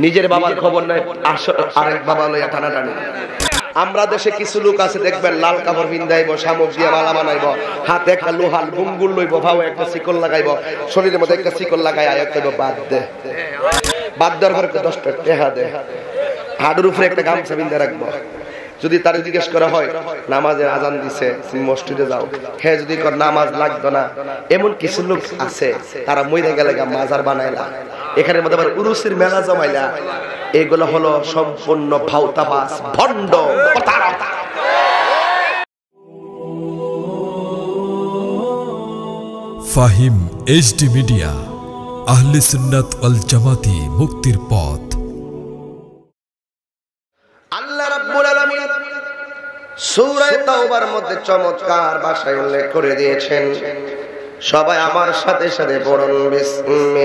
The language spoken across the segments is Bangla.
নিজের বাবার খবর নাই, আরেক বাবা লইয়া টানাটানি। আমরা দেশে কিছু লোক আছে দেখবেন লাল কাপড় পিন্ধাইব, শামুক দিয়া মালা বানাইব, হাতে একটা লোহার বুঙ্গুল লইব, ভাও একটা শিকল লাগাইব, শরীরের মধ্যে একটা শিকল লাগাই আয়াত কইব বাদ দে, বাদ দেওয়ার পরে 10 টাকা টেহা দে, হাড়ের উপরে একটা গামছা বিন্ধে রাখবো। যদি তার জিজ্ঞেস করা হয় নামাজের আজান দিছে তুমি মসজিদে যাও, হ্যাঁ যদি নামাজ লাগতো না, এমন কিছু লোক আছে তারা মইরা গেলে মাজার বানাইলা, এখানের মধ্যে আবার উরুসের মেলা জমাইলা। এগুলো হলো সম্পূর্ণ ভাওতাবাজ, ভণ্ড, প্রতারক। ফাহিম এইচডি মিডিয়া, আহলে সুন্নাত ওয়াল জামাতি, মুক্তির পথ। আল্লাহ রাব্বুল আলামিন সূরা তাওবার মধ্যে চমৎকার ভাষায় উল্লেখ করে দিয়েছেন। সবাই আমার সাথে সাথে পড়ুন, বিসমিল্লাহির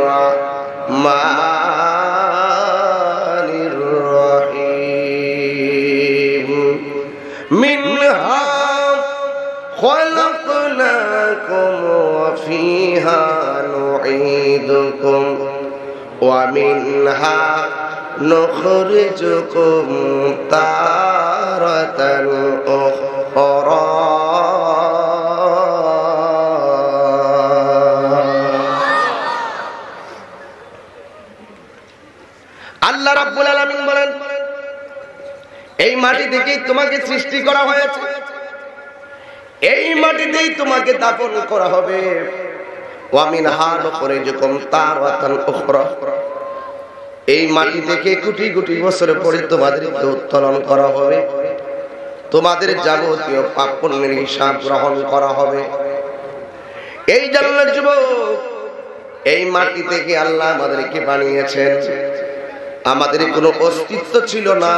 রাহমানির রহিম। মিনহা খালাকনাকুম ওয়া ফিহা নুঈদুকুম ওয়া মিনহা নুখরিজুকুম তারাতান উখরা। আল্লাহ রাব্বুল আলামিন বলেন, এই মাটি থেকেই তোমাকে সৃষ্টি করা হয়েছে, এই মাটিতেই তোমাকে দাফন করা হবে। ওয়া মিনহা নুখরিজুকুম তারাতান উখরা, এই মাটি থেকে কোটি কোটি বছর পরে তোমাদেরকে উত্তোলন করা হবে, তোমাদের যাবতীয় পাপ পুণ্যের হিসাব গ্রহণ করা হবে। এই জন্য যুবক, এই মাটি থেকে আল্লাহ আমাদেরকে বানিয়েছেন। আমাদের কোনো অস্তিত্ব ছিল না,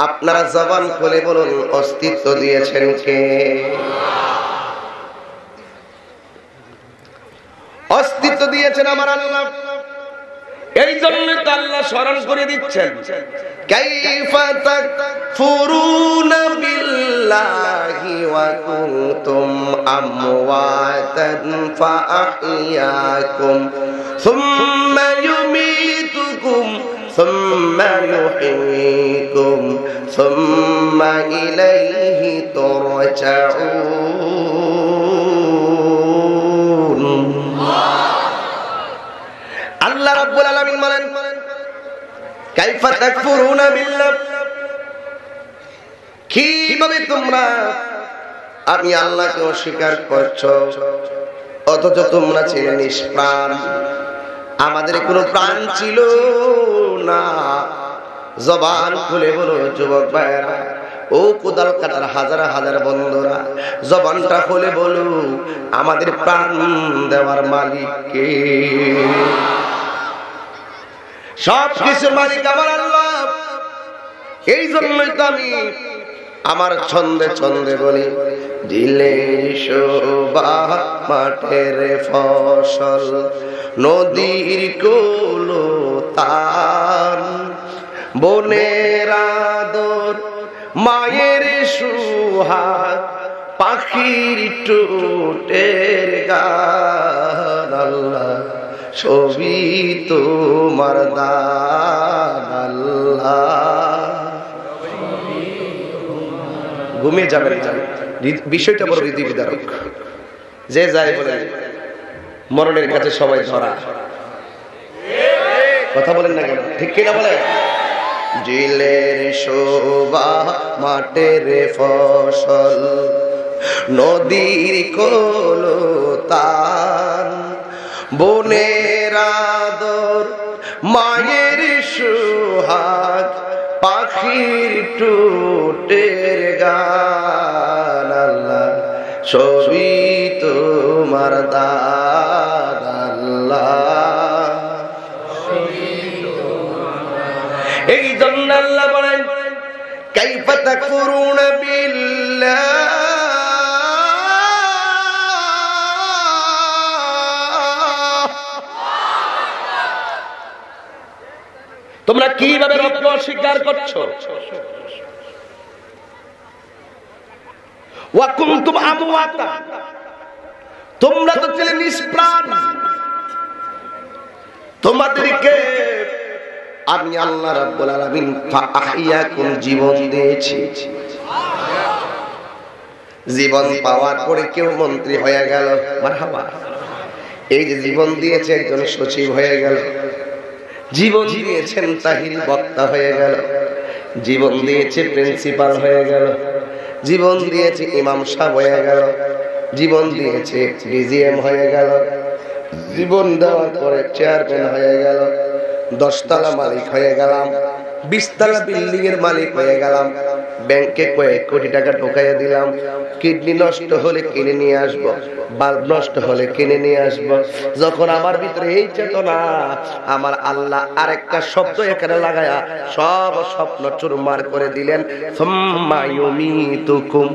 আপনারা জবান খুলে বলুন অস্তিত্ব দিয়েছেন কে? অস্তিত্ব দিয়েছেন আমার আল্লাহ। এই জন্য তো আল্লাহ স্মরণ করে দিচ্ছেন, কাইফা তাকফুরুনা বিল্লাহি ওয়া কুনতুম আমওয়াতান ফাআহইয়াকুম সুম্মা ইউমীতুকুম সুম্মা ইউহয়ীকুম সুম্মা ইলাইহি তুরজাউন। আল্লাহ রাব্বুল আলামিন বলেন, কাইফা তাকফুরুনা বিল্লাহ, কিভাবে তোমরা আমি আল্লাহকে অস্বীকার করছো, অথচ তোমরা ছিলে নিষ্প্রাণ। আমাদের কোনো প্রাণ ছিল না। জবান খুলে বলো যুবক ভাইরা, ও কোদাল কাটার হাজার হাজার বন্ধুরা, জবানটা খুলে বলো আমাদের প্রাণ দেওয়ার মালিক কে? সব কিছুর মালিক আমার আল্লাহ। এই জন্যই তো আমি আমার ছন্দে ছন্দে বলি, দিলে শোভা মাঠের ফসল, নদীর কুলো তান, বনের আদর মায়ের সুহাগ, পাখির টুটের গান। আল্লাহ ছবি তোমার দান। আল্লাহ ঘুমিয়ে যাবেন, বিষয়টা বড় রীতি বিদারক। যে যায় বলে মরণের কাছে সবাই ধরা। কথা বলেন না কেন? ঠিক কিনা বলেন? জিলের শোভা মাঠের ফসল, নদীর কলতান, বনের আদর মায়ের সুহাগ, পাখির টুটের গান। আল্লাহ ছবি তোমার দান। আল্লাহ এই জন্য আল্লাহ বলেন, কাইফা তাকফুরুনা বিল্লাহ, তোমরা কিভাবে রবকে অস্বীকার করছো? ওয়া কুনতুম আমওয়াতা, তোমরা তো ছিলে নিষ্প্রাণ। তোমাদেরকে আমি আল্লাহ রাব্বুল আলামিন ফাআহিয়াকুম জীবন দিয়েছি। জীবন পাওয়ার পরে কেউ মন্ত্রী হয়ে গেল, মারহাবা। এই যে জীবন দিয়েছে একজন সচিব হয়ে গেল, জীবন দিয়েছেন তাহিরি বক্তা হয়ে গেল, জীবন দিয়েছে প্রিন্সিপাল হয়ে গেল, জীবন দিয়েছে ইমাম সাহেব হয়ে গেল, জীবন দিয়েছে ডিজিএম হয়ে গেল, জীবন দেওয়ার পরে চেয়ারম্যান হয়ে গেল, 10 তলা মালিক হয়ে গেলাম, 20 তলা বিল্ডিং এর মালিক হয়ে গেলাম, ব্যাংকে কয়েক কোটি টাকা ঢোকাইয়া দিলাম, কিডনি নষ্ট হলে কিনে নিয়ে আসবো, বাল্ব নষ্ট হলে কিনে নিয়ে আসবো। যখন আমার ভিতরে এই চেতনা, আমার আল্লাহ আরেকটা শব্দ এখানে লাগায়া সব স্বপ্ন চুরমার করে দিলেন, সুম্মা ইউমিতুকুম।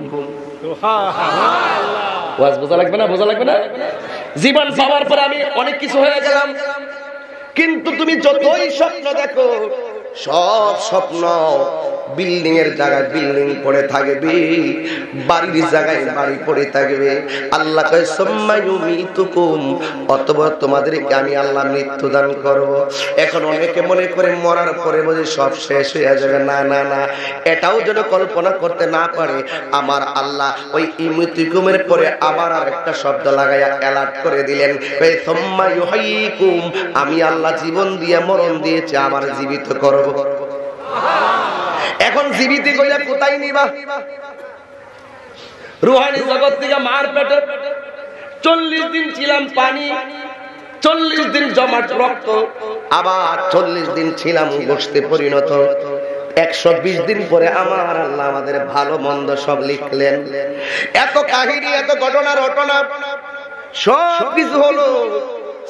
ওয়াজ বোঝা লাগবে না? বোঝা লাগবে না? জীবন পাওয়ার পর আমি অনেক কিছু হয়ে গেলাম, কিন্তু তুমি যতই স্বপ্ন দেখো, সব স্বপ্ন বিল্ডিং এর জায়গায় বিল্ডিং পড়ে থাকবে, বাড়ির জায়গায় বাড়ি পড়ে থাকবে। আল্লাহ কয় সুম্মা ইউমিতুকুম, অতঃপর তোমাদেরকে আমি আল্লাহ মৃত্যু দান করব। এখন অনেকে মনে করে মরার পরে বুঝি সব শেষ হয়ে যাবে। না না না, এটাও যেন কল্পনা করতে না পারে, আমার আল্লাহ ওই ইউমিতুকুমের পরে আবার আর একটা শব্দ লাগাইয়া অ্যালার্ট করে দিলেন, ওই সুম্মা ইউহয়িকুম, আমি আল্লাহ জীবন দিয়ে মরণ দিয়েছি, আবার জীবিত করব। এখন জীবিত কইলা কোথায় নিবা? রুহানি জগৎ থেকে মার পেটে 40 দিন ছিলাম পানি, 40 দিন জমাট রক্ত, আবার 40 দিন ছিলাম গোশতে পরিণত। 120 দিন পরে আমার আল্লাহ আমাদের ভালো মন্দ সব লিখলেন। এত কাহিনী, এত ঘটনা রটনা সব কিছু হলো,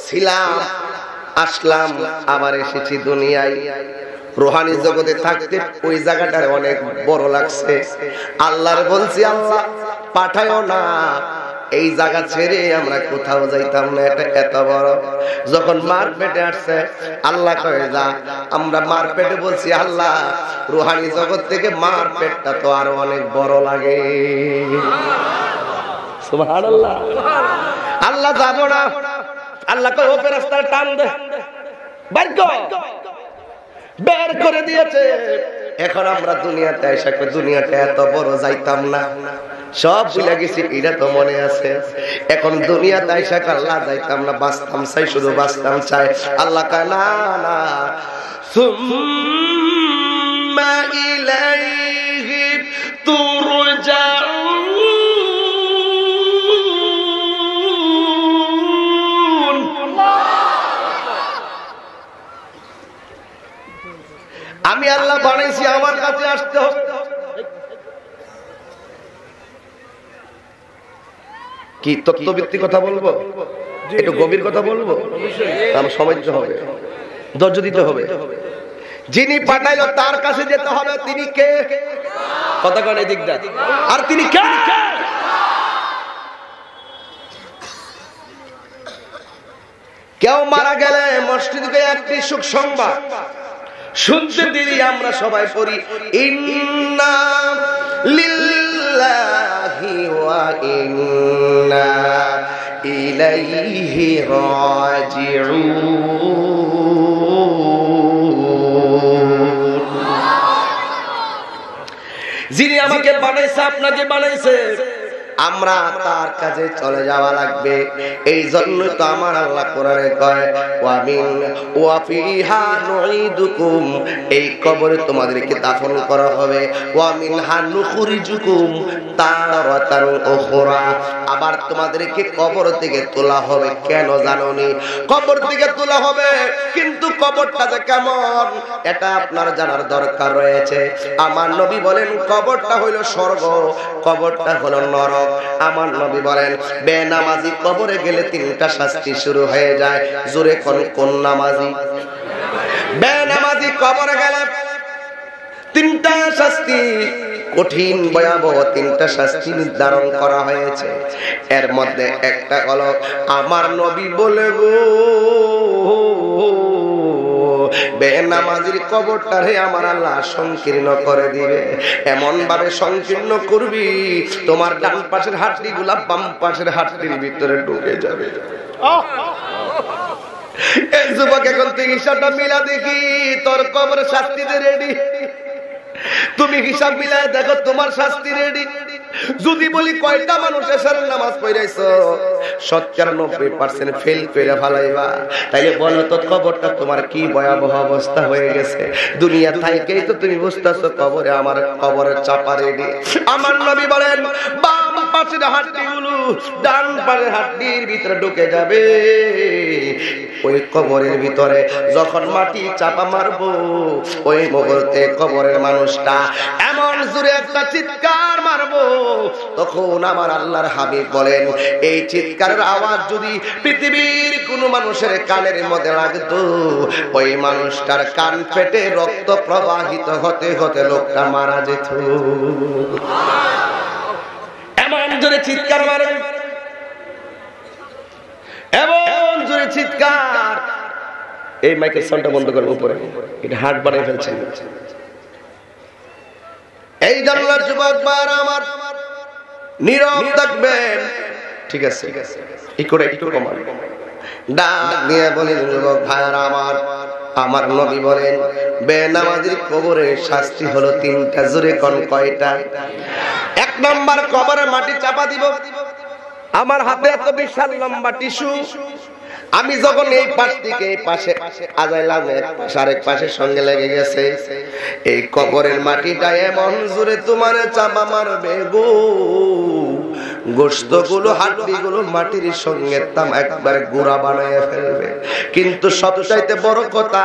ছিলাম, আসলাম, আবার এসেছি দুনিয়ায়। রুহানি জগতে থাকতে ওই জায়গাটার অনেক বড় লাগছে। আল্লাহর বলছি, আল্লাহ পাঠায়ও না, এই জায়গা ছেড়ে আমরা কোথাও যাইতাম না, এটা এত বড়। যখন মার পেটে আসছে, আল্লাহ কয়ে যা। আমরা মার পেটে বলছি, আল্লাহ রুহানি জগৎ থেকে মার পেটটা তো আরো অনেক বড় লাগে। সুবহানাল্লাহ। আল্লাহ যাব না, আল্লাহ কয় ও ফেরেশতা টান দে, বাইর কর, বের করে দিয়েছে। এখন আমরা দুনিয়াতে এসে দুনিয়াটা এত বড় যাইতাম না, সব ভুলে গেছি, এটা তো মনে আছে। এখন দুনিয়াতে এসে আল্লাহ যাইতাম না, বাঁচতাম চাই, শুধু বাঁচতাম চাই। আল্লাহ কয় না না, সুম্মা ইলাইহি তুরজাউন। আমি আল্লাহ বানাইছি, আমার কাছে আসতে হবে। কি তত্ত্বভিত্তিক কথা বলবো, একটু গভীর কথা বলবো, আমার সময় হবে, ধৈর্য দিতে হবে। যিনি পাঠাইলো তার কাছে যেতে হবে। তিনি কে? কথা কন এই দিকটা। আর তিনি কে? কেউ মারা গেলে মসজিদে একটি সুখ সংবাদ শুনতে দিলি আমরা সবাই পড়ি, ইন্না লিল্লাহি ওয়া ইন্না ইলাইহি রাজিউন। যিনি আমাকে বানাইছে, আপনাকে বানাইছে, আমরা তার কাছে চলে যাওয়া লাগবে। এই জন্য তো আমার আল্লাহ কোরআনে কয়, ওয়ামিন ওয়াফিহা নুইদুকুম, এই কবরে তোমাদেরকে দাফন করা হবে, ওয়ামিনহা নুখরিজুকুম তারাতান উখরা, আবার তোমাদেরকে কবর থেকে তোলা হবে। কেন জানোনি? কবর থেকে তোলা হবে, কিন্তু কবরটা যে কেমন এটা আপনার জানার দরকার রয়েছে। আমার নবী বলেন কবরটা হইল স্বর্গ, কবরটা হলো নরক। আমার নবী বলেন বেনামাজি কবরে গেলে 3টা শাস্তি শুরু হয়ে যায়। জোরে কোন নামাজি? বেনামাজি কবরে গেলে 3টা শাস্তি, কঠিন ভয়াবহ 3টা শাস্তি নির্ধারণ করা হয়েছে। এর মধ্যে একটা হলো, আমার নবী বলে গো, বেনামাজির কবরটারে আমার আল্লাহ সংকীর্ণ করে দিবে। এমন ভাবে সংকীর্ণ করবি, তোমার ডান পাশের হাড্ডি গুলা বাম পাশের হাড্ডির ভিতরে ঢুকে যাবে। এই যুবক এখন তুই হিসাবটা মিলা দেখি, তোর কবর শাস্তিতে রেডি। তুমি হিসাব মিলায় দেখো তোমার শাস্তি রেডি। যদি বলি কয়টা মানুষ এশারের নামাজ পড়াইছো, 97% ফেল করে ফেলাইবা। তাইলে বলো তো কবরটা তোমার কি ভয়াবহ অবস্থা হয়ে গেছে। দুনিয়া থাইকেই তো তুমি বুঝতেছো কবরে আমার কবরের চাপা রেডি। আমার নবী বলেন বাম পাশের হাড্ডিগুলো ডান পাশের হাড্ডির ভিতরে ঢুকে যাবে। ওই কবরের ভিতরে যখন মাটি চাপা মারবো, ওই মুহূর্তে কবরের মানুষটা এমন জোরে একটা চিৎকার মারবো, তখন আমার আল্লাহর হাবিব বলেন এই চিৎকারের আওয়াজ যদি পৃথিবীর কোন মানুষের কানের মধ্যে লাগতো, ওই মানুষটার কান ফেটে রক্ত প্রবাহিত হতে হতে লোকটা মারা যেত। এমন জোরে চিৎকার মারে, এমন জোরে চিৎকার। এই মাইকের সাউন্ডটা বন্ধ করো, উপরে এটা হার্ট বানিয়ে ফেলছে। এই জানলার যুবক ভাইরা আমার নীরব থাকবেন, ঠিক আছে? একটু কমান, ডাক দিয়ে বলেন যুবক ভাইরা আমার, আমার নবী বলেন বেনামাজির কবরের শাস্তি হলো 3টা। জোরে কোন কয়টা? 1 নাম্বার কবরে মাটি চাপা দিব। আমার হাতে এত বিশাল লম্বা টিস্যু, আমি যখন এই পাশ থেকে এই পাশে আজাইলাম, আরেক পাশের সঙ্গে লেগে গেছে। এই কবরের মাটিটা এমন জোরে তোমার চাপা মারবে গো, গোশতগুলো হাড্ডিগুলো মাটির সঙ্গে তাম একবার গুঁড়া বানায় ফেলবে। কিন্তু সবচাইতে বড় কথা,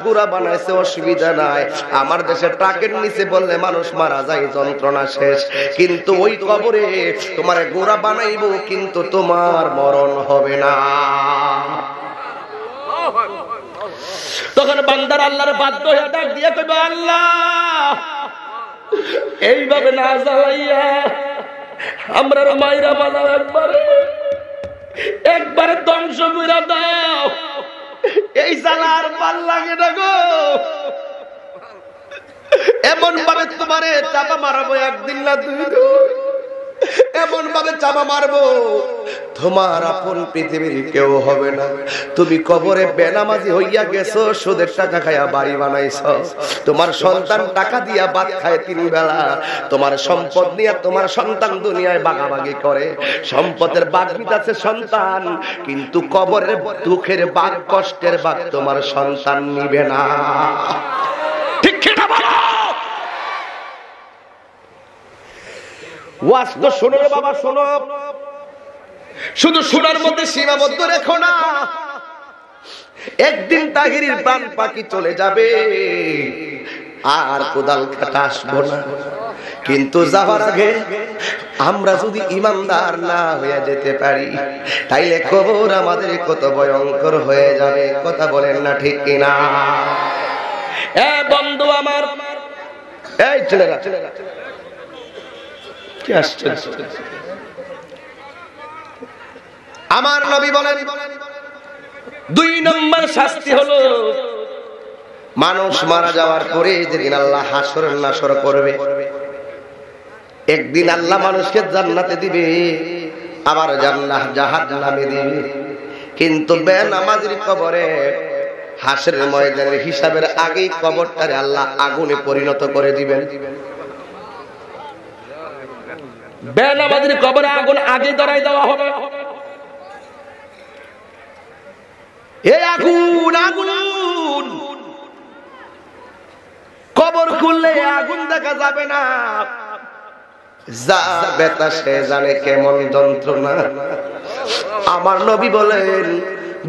গুঁড়া বানাইছে অসুবিধা নাই। আমার দেশে ট্রাকের নিচে বললে মানুষ মারা যায়, যন্ত্রণা শেষ। কিন্তু ওই কবরে তোমার গুঁড়া বানাইবো, কিন্তু তোমার মরণ হবে না। তখন বান্দার আল্লাহর বাধ্য হয়ে ডাক দিয়ে কইবে আল্লাহ এইভাবে না জ্বালাইয়া আমরা মাইরা বানাও, একবারে ধ্বংস করে দাও, এই জ্বালা আর ভাল লাগে না গো। এমন ভাবে তোমারে চাপা মারবো, একদিন না 2 দিন, এমন ভাবে চাপা মারবো তোমার আপন পৃথিবীর কেউ হবে না। তুমি কবরে বেনামাজি হইয়া গেছো, সুদের টাকা খাইয়া বাড়ি বানাইছো, তোমার সন্তান টাকা দিয়া ভাত খায় 3 বেলা, তোমার সম্পদ নিয়ে তোমার সন্তান দুনিয়ায় ভাগাভাগি করে, সম্পদের ভাগ দিতেছে সন্তান, কিন্তু কবরের দুঃখের ভাগ, কষ্টের ভাগ তোমার সন্তান নিবে না। ঠিক কিনা বলো? ওয়াজ তো শোনো রে বাবা, শোনো, শুধু শোনার মধ্যে সীমাবদ্ধ রেখো না। একদিন তাহিরির প্রাণ পাখি চলে যাবে, আর কোদাল কাটা আসবো না। কিন্তু যাওয়ার আগে আমরা যদি ইমানদার না হয়ে যেতে পারি, তাইলে কবর আমাদের কত ভয়ঙ্কর হয়ে যাবে। কথা বলেন না ঠিক কিনা? এ বন্ধু আমার, এই ছেলেরা কি আসছে, আমার নবী বলেন 2 নম্বর শাস্তি হলো মানুষ মারা যাওয়ার পরে যেদিন আল্লাহ হাসর নাসর করবে, একদিন আল্লাহ মানুষকে জান্নাতে দিবে, আবার জাহান্নামে দিবে। কিন্তু বেনামাজির কবরে হাসরের ময়দানের হিসাবের আগেই কবরটারে আল্লাহ আগুনে পরিণত করে দিবেন। বেনামাজির কবরে আগুন আগে ধরাই দেওয়া হবে। এই আগুন, আগুন কবর খুললে আগুন দেখা যাবে না, যার বেতা সে জানে কেমন যন্ত্রণা। আমার নবী বলেন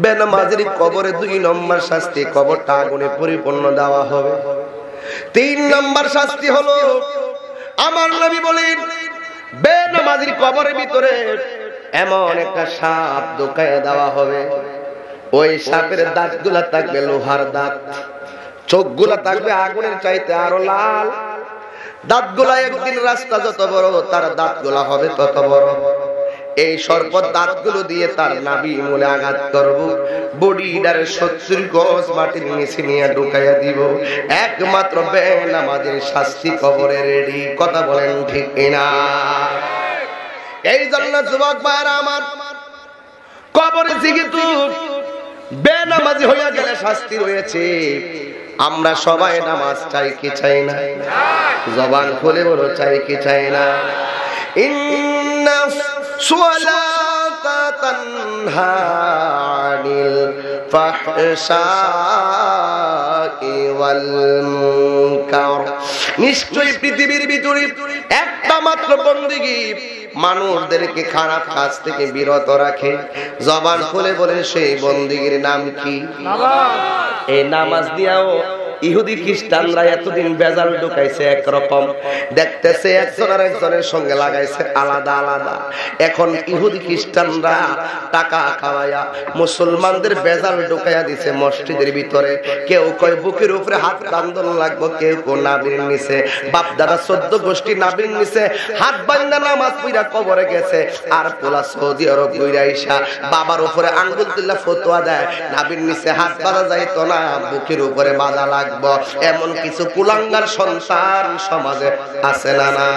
বেনামাজির কবরে 2 নম্বর শাস্তি, কবরটা আগুনে পরিপূর্ণ দেওয়া হবে। 3 নম্বর শাস্তি হলো আমার নবী বলেন বেনামাজির কবরের ভিতরে এমন একটা সাপ ঢুকায় দেওয়া হবে, ওই সাপের দাঁতগুলা থাকবে লোহার দাঁত, চোখগুলা থাকবে আগুনের চাইতে আরো লাল, দাঁতগুলা একদিন রাস্তা যত বড় তার দাঁতগুলা হবে তত বড়। এই সর্প দাঁতগুলো দিয়ে তার নাভি মূলে আঘাত করব, বডিটারে 70 গজ মাটির নিচে নিয়ে ঢুকাইয়া দিব। একমাত্র বেনামাজির শাস্তি কবরে রেডি। কথা বলেন ঠিক কিনা? এই জন্য যুবক ভাইরা আমার, কবরে যেহেতু বেনামাজি হইয়া গেলে শাস্তি রয়েছে। আমরা সবাই নামাজ চাই কি চাই না? জবান খুলে বলো চাই কি চাই না? ইন্না সালাতা তানহা আনিল ফাহশাই ওয়াল মুনকার। নিশ্চয়ই পৃথিবীর ভিতরে একটা মাত্র বন্দেগী মানুষদেরকে খারাপ কাজ থেকে বিরত রাখে। জবান খুলে বলে সেই বন্দেগীর নাম কি? এই নামাজ দিয়াও ইহুদি খ্রিস্টানরা এতদিন বেজাল ঢুকাইছে একরকম, দেখতেছে একজন আর একজনের সঙ্গে লাগাইছে আলাদা আলাদা। এখন ইহুদি খ্রিস্টানরা টাকা খাওয়াইয়া মুসলমানদের বেজাল ঢুকাইয়া দিছে মসজিদের ভিতরে। কেউ কয় বুকের উপরে হাত বান্ধন লাগবো, কেউ কেউ নাবির নিচে, বাপ দাদা 14 গোষ্ঠী নাবির নিচে হাত বান্ধা নামাজ পড়া কবরে গেছে। আর পোলা সৌদি আরব বইরা আইসা বাবার উপরে আঙ্গুল তুল্লা ফতোয়া দেয় নাবির নিচে হাত বাঁধা যাইতো না, বুকের উপরে বাঁধা লাগবে। এমন কিছু কুলাঙ্গার সন্তান সমাজে আছে না? না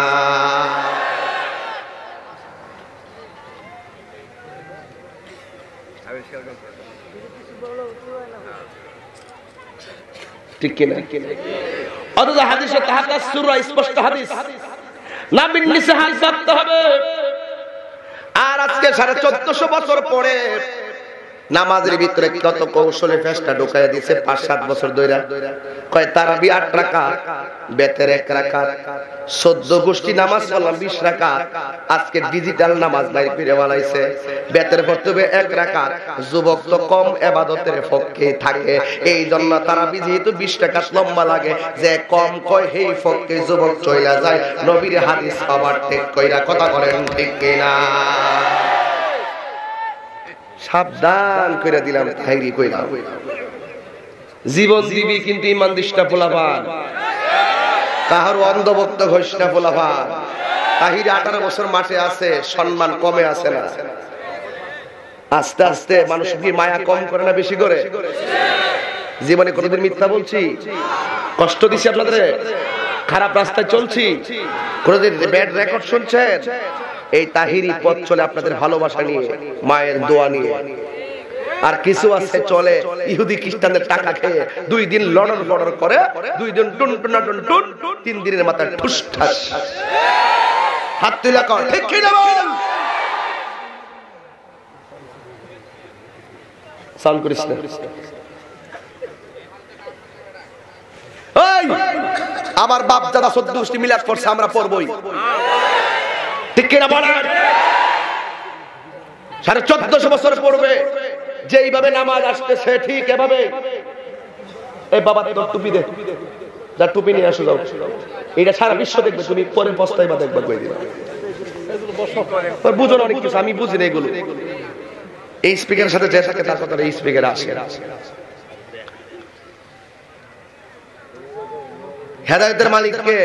ঠিক কিনা? অথচ হাদিসে তাহাক্কাস সূরা স্পষ্ট হাদিস, নাবির নিচে হাত বাঁধতে হবে। আর আজকে 1450 বছর পরে নামাজের ভিতরে কত কৌশলে ফেসটা ঢুকাইয়া দিছে। 5-7 বছর ধরে কয় তারাবি 8 রাকাত, বেতের 1 রাকাত, 14 গোষ্ঠী নামাজ পড়লাম 20 রাকাত। আজকে ডিজিটাল নামাজ বাইর করে বানাইছে। বেতের পড়তে হবে 1 রাকাত। যুবক তো কম ইবাদতের পক্ষে থাকে, এই জন্য তারাবি যেহেতু 20 রাকাত লম্বা লাগে, যে কম কয় সেই পক্ষে যুবক চইলা যায়। নবীর হাদিস আবার ঠিক কইরা কথা বলেন ঠিক কিনা? সাবধান করে দিলাম, তাইরি কইলাম জীবন দিবি কিন্তু ইমান দিশটা পোলাপান, কাহার অন্ধভক্ত ঘোষণা পোলাপান। তাহিরি 18 বছর মাঠে আছে, সম্মান কমে আছে না? আস্তে আস্তে মানুষ কি মায়া কম করে না বেশি করে? জীবনে কোনদিন মিথ্যা বলছি? কষ্ট দিছি আপনাদের? খারাপ রাস্তায় চলছি? কোনদিন ব্যাড রেকর্ড শুনছেন? এই তাহিরি পথ চলে আপনাদের ভালোবাসা নিয়ে, মায়ের দোয়া নিয়ে। আর কিছু আছে চলে ইহুদি খ্রিস্টানদের টাকা খেয়ে 2 দিন লড়ন লড়ন করে, 2 দিন টুন টুন টুন টুন, 3 দিনের মাথায় ঠুস ঠাস। হাত তুলে কর ঠিক কি না বল? সাউন্ড করিস না। ওই আমার বাপ দাদা 14 গোষ্ঠী মিলাদ করছে, আমরা পড়বই, ঠিক কিনা বলেন? 1450 বছর পড়বে যেইভাবে নামাজ আসতেছে ঠিক এভাবে। এই বাবা তোর টুপি দে, যা টুপি নিয়ে আসো যাও। এটা সারা বিশ্ব দেখবে, তুমি পরে পস্তাইবা দেখবা কই দিবা। বুঝো না অনেক কিছু, আমি বুঝি না এগুলো। এই স্পিকারের সাথে যে থাকে তার কথা এই স্পিকারে আসে। হেদায়েতের মালিক কে?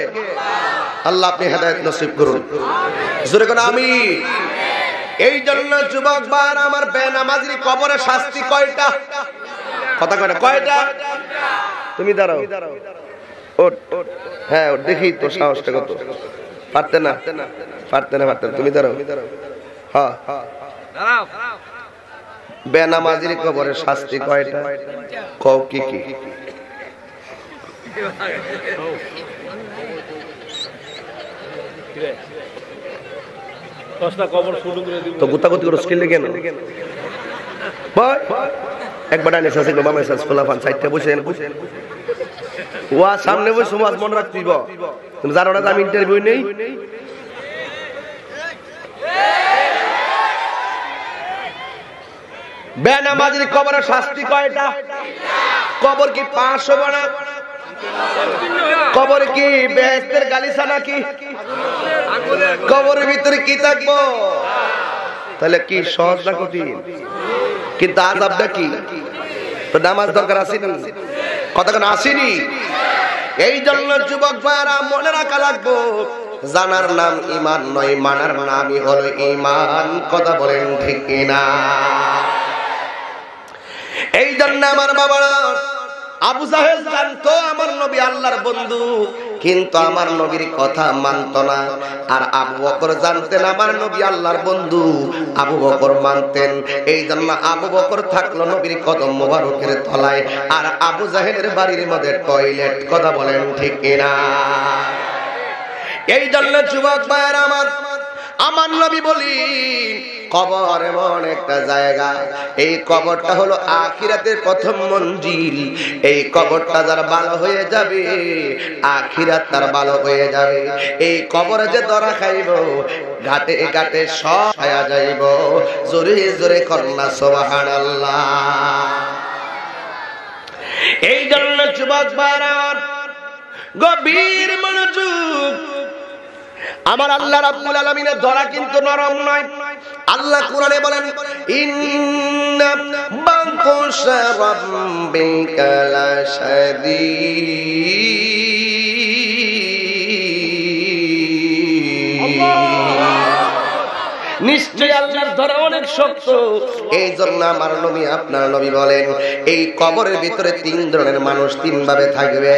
আল্লাহ, আপনি হেদায়েত নসিব করুন। জোরে কোন আমিন। এই জন্য যুবক বার আমার, বেনামাজির কবরে শাস্তি কয়টা? কথা কয় না, কয়টা? তুমি দাঁড়াও, ওঠ। হ্যাঁ দেখি তো সাহসটা কত। পারতে না, পারতে না, পারতে না। তুমি দাঁড়াও। হ্যাঁ, বেনামাজির কবরে শাস্তি কয়টা? কও কি কি? তো গুতাগুতি করে স্কিল কেন? একবার ডানে সাসে বামে সাস ফুলাফান সাইডটা বসে ওয়া সামনে বসে সমাজ মনে রাখতিব। তুমি জানো না আমি ইন্টারভিউ নেই? বেনামাজির কবরের শাস্তি কয়টা? কবর কি 5 হবে না? কবর কি বেহেশতের গালিচা নাকি? কবরের ভিতরে কি থাকবো? তাহলে কি সহজ না কঠিন? কিন্তু আযাবটা কি? তো নামাজ দরকার আসেনি, কতক্ষণ আসেনি। এই জন্য যুবক ভাইরা মনে রাখা লাগবো, জানার নাম ঈমান নয়, মানার নামই হলো ঈমান। কথা বলেন ঠিক কিনা? এই জন্য আমার বাবারা, আবু জাহেল জানতো আমার নবী আল্লাহর বন্ধু, কিন্তু আমার নবীর কথা মানত না। আর আবু বকর জানতেন আমার নবী আল্লাহর বন্ধু, আবু বকর মানতেন। এই জন্য আবু বকর থাকলো নবীর কদম মোবারকের তলায়, আর আবু জাহেলের বাড়ির মধ্যে টয়লেট। কথা বলেন ঠিক কিনা? এই জন্য যুবক ভাইয়েরা আমার নবী বলি, কবর এমন একটা জায়গা, এই কবরটা হলো আখিরাতের প্রথম মঞ্জিল। এই কবরটা যার ভালো হয়ে যাবে, আখিরাত তার ভালো হয়ে যাবে। এই কবরে যে ধরা খাইব, ঘাটে ঘাটে সব খায়া যাইব। জোরে জোরে কন্যা সুবহানাল্লাহ। এই জন্য যুবক ভাইরা গভীর মনোযোগ, আমার আল্লাহ রাব্বুল আলামিনের ধরা কিন্তু নরম নয়। আল্লাহ কোরআনে বলেন, ইন্না বাতশা রাব্বিকা লাশাদীদ। নিশ্চয় আল্লাহর ধরা অনেক শক্ত। এই জন্য আমার নবী আপনার নবী বলেন, এই কবরের ভিতরে তিন ধরনের মানুষ তিন ভাবে থাকবে।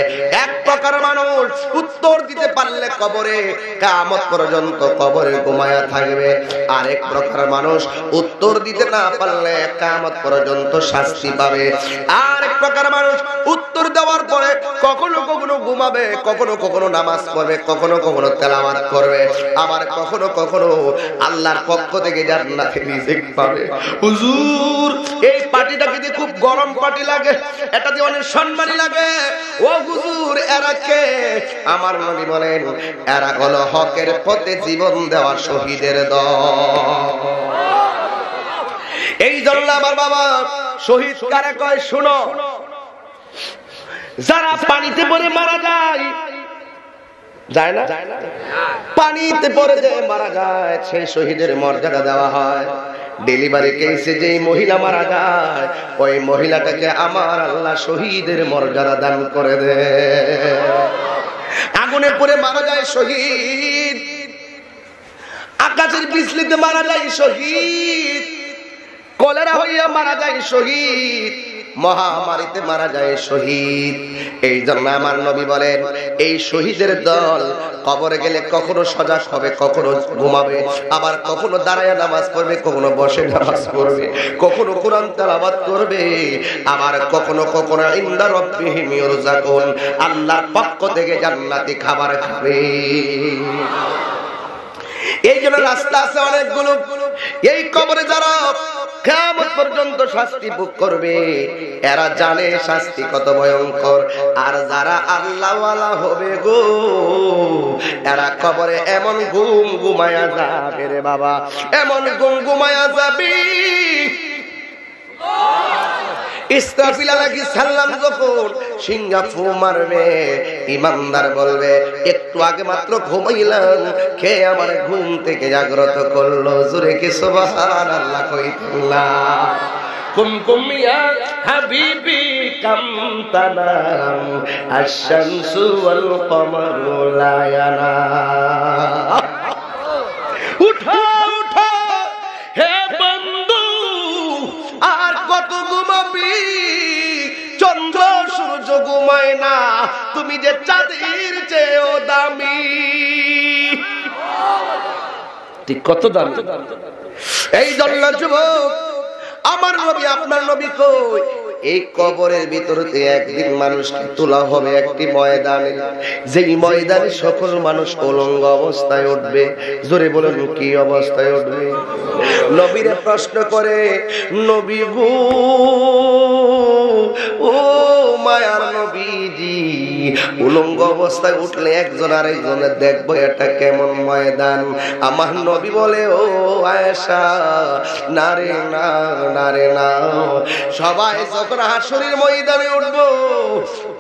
এক প্রকার মানুষ উত্তর দিতে পারলে কবরে কিয়ামত পর্যন্ত কবরে ঘুমায়া থাকবে। আর এক প্রকার মানুষ উত্তর দিতে না পারলে কিয়ামত পর্যন্ত শাস্তি পাবে। আর এক প্রকার মানুষ উত্তর দেওয়ার পরে কখনো কখনো ঘুমাবে, কখনো কখনো নামাজ পড়বে, কখনো কখনো তেলাওয়াত করবে, আবার কখনো কখনো আল্লাহর পক্ষ থেকে জান্নাতে রিজিক পাবে। হুজুর, এই পার্টিটা কিন্তু খুব গরম পার্টি লাগে, এটা দিয়ে অনেক সম্মানী লাগে। ও হুজুর, এরা কে? আমার নবী বলেন, এরা হলো হকের পথে জীবন দেওয়া শহীদের দল। এই জন্য আমার বাবা, শহীদ কারে কয় শুনো, যারা পানিতে পড়ে মারা যায়, যায় না? পানিতে পড়ে যে মারা যায়, সেই শহীদের মর্যাদা দেওয়া হয়। ডেলিভারি কেসে যে মহিলা মারা যায়, ওই মহিলাটাকে আমার আল্লাহ শহীদের মর্যাদা দান করে দেয়। আগুনে পড়ে মারা যায় শহীদ, আকাশের বিজলিতে মারা যায় শহীদ, কলেরা হইয়া মারা যায় শহীদ, মহামারীতে মারা যায় শহীদ। এই জন্য আমার নবী বলেন, এই শহীদের দল কবরে গেলে কখনো সজাগ হবে, কখনো ঘুমাবে, আবার কখনো দাঁড়ায় নামাজ পড়বে, কখনো বসে নামাজ পড়বে, কখনো কোরআন তেলাওয়াত করবে, আবার কখনো কখনো ইনদা রাব্বিহিম ইরযাকুন, আল্লাহর পক্ষ থেকে জান্নাতি খাবার খাবে। এই জন্য রাস্তা আছে অনেকগুলো। এই কবরে যারা কিয়ামত পর্যন্ত শাস্তি ভোগ করবে, এরা জানে শাস্তি কত ভয়ঙ্কর। আর যারা আল্লাহওয়ালা হবে গো, এরা কবরে এমন ঘুম ঘুমায়া যাবে রে বাবা, এমন ঘুম ঘুমায়া যাবে। ইসরাফিল আলাইহিস সালাম যখন সিংহা ফু মারবে, ইমানদার বলবে, একটু আগে মাত্র ঘুমাইলাম, কে আমার ঘুম থেকে জাগ্রত করলো? জোরে কি সুবহানাল্লাহ কইতেন না? কুমকুম ইয়া হাবিবি কাম তানাম আশ-শামসু ওয়াল কমারু লা ইয়ানাম। উঠো উঠো হে বন্ধু, আর কত ঘুমাবি? চন্দ্র সূর্য ঘুমায় না, তুমি যে চাঁদের চেয়েও দামি। ঠিক কত দামি? এই জন্য যুবক, আমার নবী আপনার নবী কই, এই কবরের ভিতরতে একদিন মানুষকে তোলা হবে একটি ময়দানে, যেই ময়দানে সকল মানুষ উলঙ্গ অবস্থায় উঠবে। জোরে বলুন, কি অবস্থায় উঠবে? নবীরে প্রশ্ন করে, নবী গো, ও মায়ার নবীজি, উলঙ্গ অবস্থায় উঠলে একজন আরেকজনের দেখবো, এটা কেমন ময়দান? আমার নবী বলে, ও আয়েশা, না রে না, না রে না, সবাই যখন হাসরের ময়দানে উঠবো,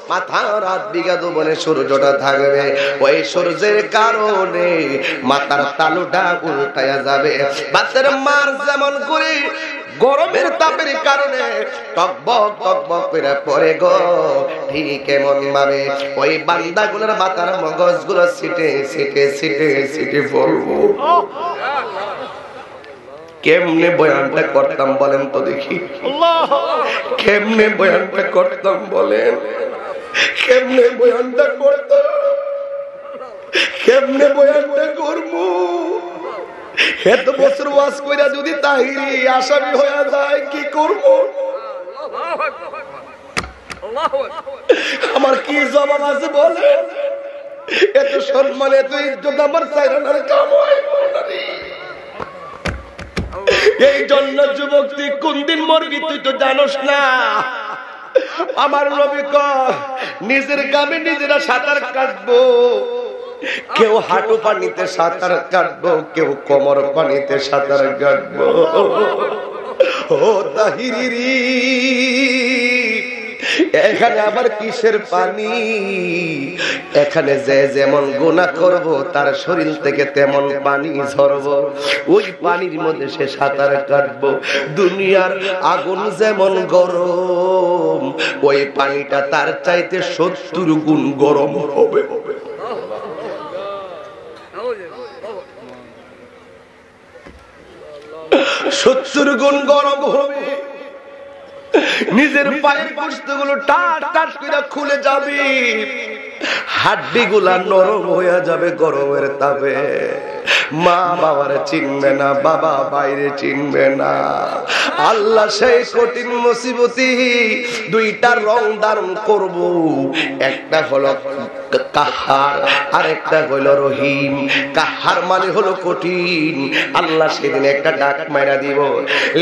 মাথার হাত বিঘা দুবনে সূর্যটা থাকবে, ওই সূর্যের কারণে মাথার তালুটা উল্টায়া যাবে। বাচ্চার মার যেমন করে গরমের তাপের কারণে টকবক টকবক করে পড়ে গো, ঠিক এমন ভাবে ওই বান্দাগুলোর মাথার মগজগুলো ছিটে ছিটে ছিটে ছিটে পড়বো। কেমনে বয়ানটা করতাম বলেন তো দেখি? কেমনে বয়ানটা করতাম বলেন? কেমনে বয়ানটা করতাম? কেমনে বয়ানটা করবো? এত বছর ওয়াজ কইরা যদি তাহিরি আসামি হয়ে যায় কি করব? আমার কি জবাব আছে বলে? এত সম্মান এত ইজ্জত আমার চাইরানার কাম হয় না। এই জন্য যুবক তুই কোন দিন মরবি তুই তো জানোস না। আমার নবী কয় নিজের গ্রামে নিজেরা সাঁতার কাটবো, কেউ হাঁটু পানিতে সাঁতার কাটবো, কেউ কোমর পানিতে সাঁতার কাটবো। ও তাহিরি এখানে আবার কিসের পানি? এখানে যে যেমন গুনাহ করব তার শরীর থেকে তেমন পানি ঝরবো, ওই পানির মধ্যে সে সাঁতার কাটবো। দুনিয়ার আগুন যেমন গরম, ওই পানিটা তার চাইতে 70 গুণ গরম হবে। 70 গুণ গরম হবে। নিজের পায়ের গোশতগুলো টাট টাট করে খুলে যাবে, হাড্ডিগুলা নরম হয়ে যাবে গরমের তাপে। মা বাবার চিনবে না, বাবা বাইরে চিনবে না। আল্লাহ সেই কঠিন মুসিবতি দুইটা রং ধারণ করব, একটা হলো কাহার আর একটা হলো রহিম। কাহার মানে হলো কঠিন। আল্লাহ সেদিন একটা ডাক মাইরা দিব,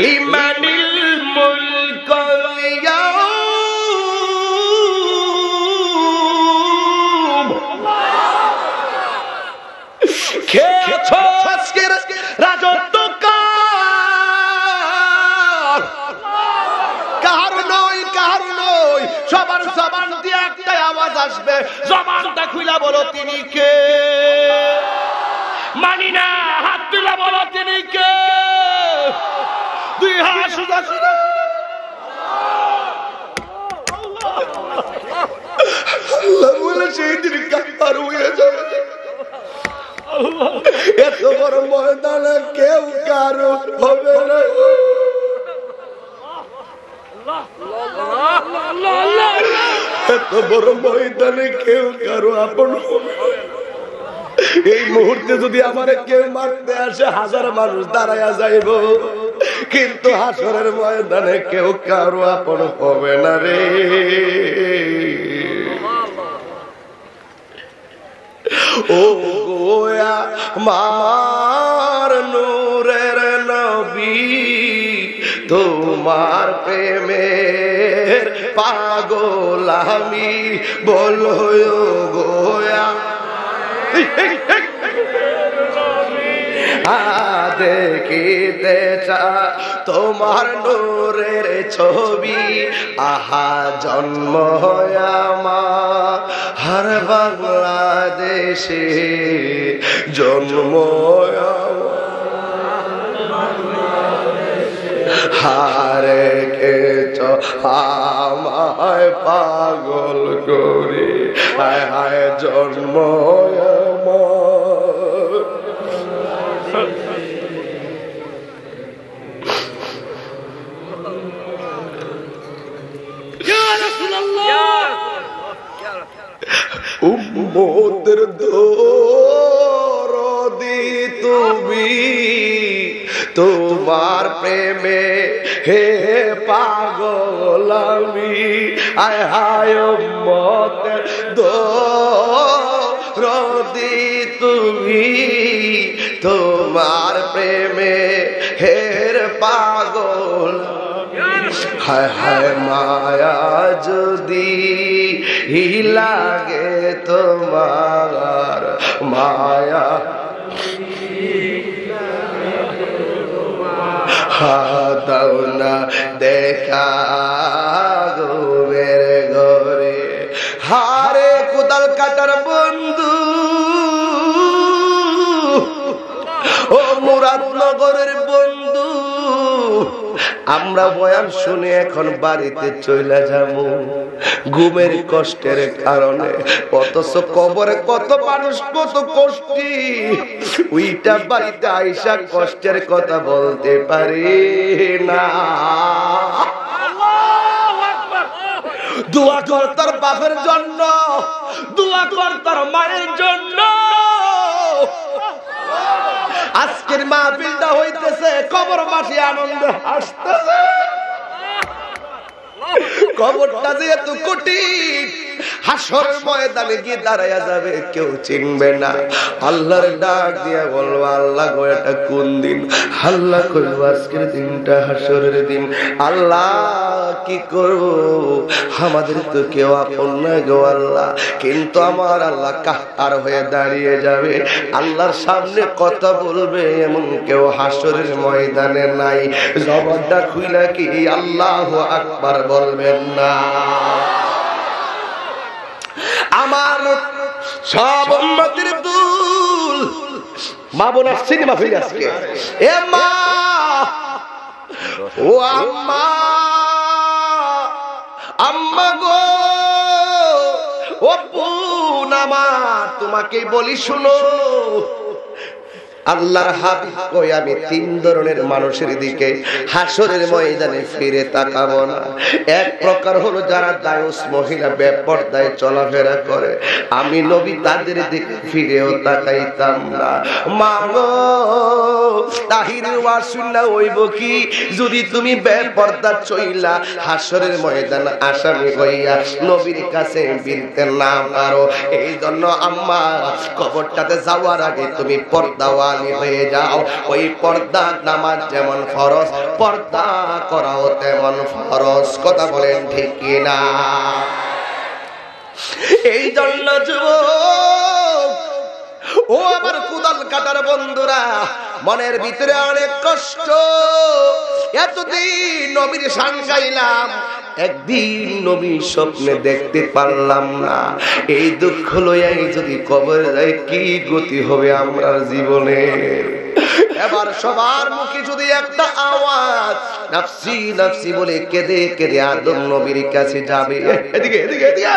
লিমানিল মুলক ইয়াউম। খেয়েছো আজকের রাজত্ব কার নয়, কার নয়। সবার জবান দিয়ে একটাই আওয়াজ আসবে, জবানটা খুলে বলো তিনি কে। মানি না, হাত তুলে বলো তিনি কে। দুই হাত সোজা করে আল্লাহ বলে সেই দিন কাফার হয়ে যাবে। এত বড় ময়দানে কেউ কারো হবে না। এত বড় ময়দানে কেউ কারো আপন হবে না। এই মুহূর্তে যদি আমার কেউ মারতে আসে 1000 মানুষ দাঁড়ায়া যাইব, কিন্তু হাসরের ময়দানে কেউ কারো আপন হবে না রে। ও গোয়া মার নূরের নবী, তোমার প্রেমের পাগল আমি, বলো গোয়া দেখিতে চা তোমার নূরের ছবি। আহা জন্ম আমার হার বাংলাদেশে, জন্ম হারে কেছ আমায় পাগল করে। হায় হায় জন্ম উম্মতের দরদি তুমি, তোমার প্রেমে হে পাগল আমি। আয় হায় উম্মতের দরদি তুমি, তোমার প্রেমে হের পাগল। হায় হায় মায়া যদি লাগে তোমার, মায়া দাও না দেখা গো মেরে ঘরে। হারে কোদাল কাটার বন্ধু, ও মুরাদনগরের বন্ধু, আমরা বয়ান শুনে এখন বাড়িতে চলে যাবো ঘুমের কষ্টের কারণে। অথচ কবরে কত মানুষ কত কষ্টি, ওইটা বাড়িতে আইসা কষ্টের কথা বলতে পারে না। দোয়া কর তার বাপের জন্য, দোয়া কর তার মায়ের জন্য। আজকের মাহফিলটা হইতেছে কবরবাসী আনন্দে হাসতেছে। কবরটা যেহেতু কঠিন, হাসরের ময়দানে গিয়ে দাঁড়ায়া যাবে, কেউ চিনবে না। আল্লাহর ডাক দিয়া বলবো, আল্লাহ গো এটা কোন দিন? আল্লাহ কইব আজকের দিনটা হাসরের দিন। আল্লাহ কি করব, আমাদের তো কেউ আপন না গো আল্লাহ। কিন্তু আমার আল্লাহ কাহার হয়ে দাঁড়িয়ে যাবে, আল্লাহর সামনে কথা বলবে, এমন কেউ হাসরের ময়দানে নাই। জবানটা খুইলা কি আল্লাহু আকবার বলবেন না? আমার সব উম্মতের দুল মা বোন সিনেমা ফিরে আজকে এ মা ও আম্মা, আম্মা গো ও বোন আমার, তোমাকে বলি শুনো, আল্লাহর হাবিব কই আমি তিন ধরনের মানুষের দিকে হাসরের ময়দানে ফিরে তাকাবো না। এক প্রকার হলো যারা দায়ুস মহিলা, বেপরদায় চলাফেরা করে, আমি নবী তাদের দিকে ফিরেও তাকাইতাম না। মা গো তাহিরের ওয়াজ শুনলা হইব কি যদি তুমি বেপরদা চইলা হাসরের ময়দান আসামি হইয়া নবীর কাছে ফিরতে না পারো। এই জন্য আম্মা কবরটাতে যাওয়ার আগে তুমি পর্দাওয়ালি হয়ে যাও। ওই পর্দা নামাজ যেমন ফরজ, পর্দা করাও তেমন ফরজ। কথা বলেন ঠিক কিনা? এই জন্য যুবক ও আমার কুদাল কাটার বন্ধুরা, মনের ভিতরে অনেক কষ্ট। এতদিন নবীর শান গাইলাম, একদিন নবীর স্বপ্নে দেখতে পারলাম না। এই দুঃখ লইয়াই যদি কবরে যাই, কি গতি হবে আমার জীবনে? এবার সবার মুখে যদি একটা আওয়াজ নাফসি নাফসি বলে কেঁদে কেঁদে আদম নবীর কাছে যাবে, এদিকে এদিকে এদিকে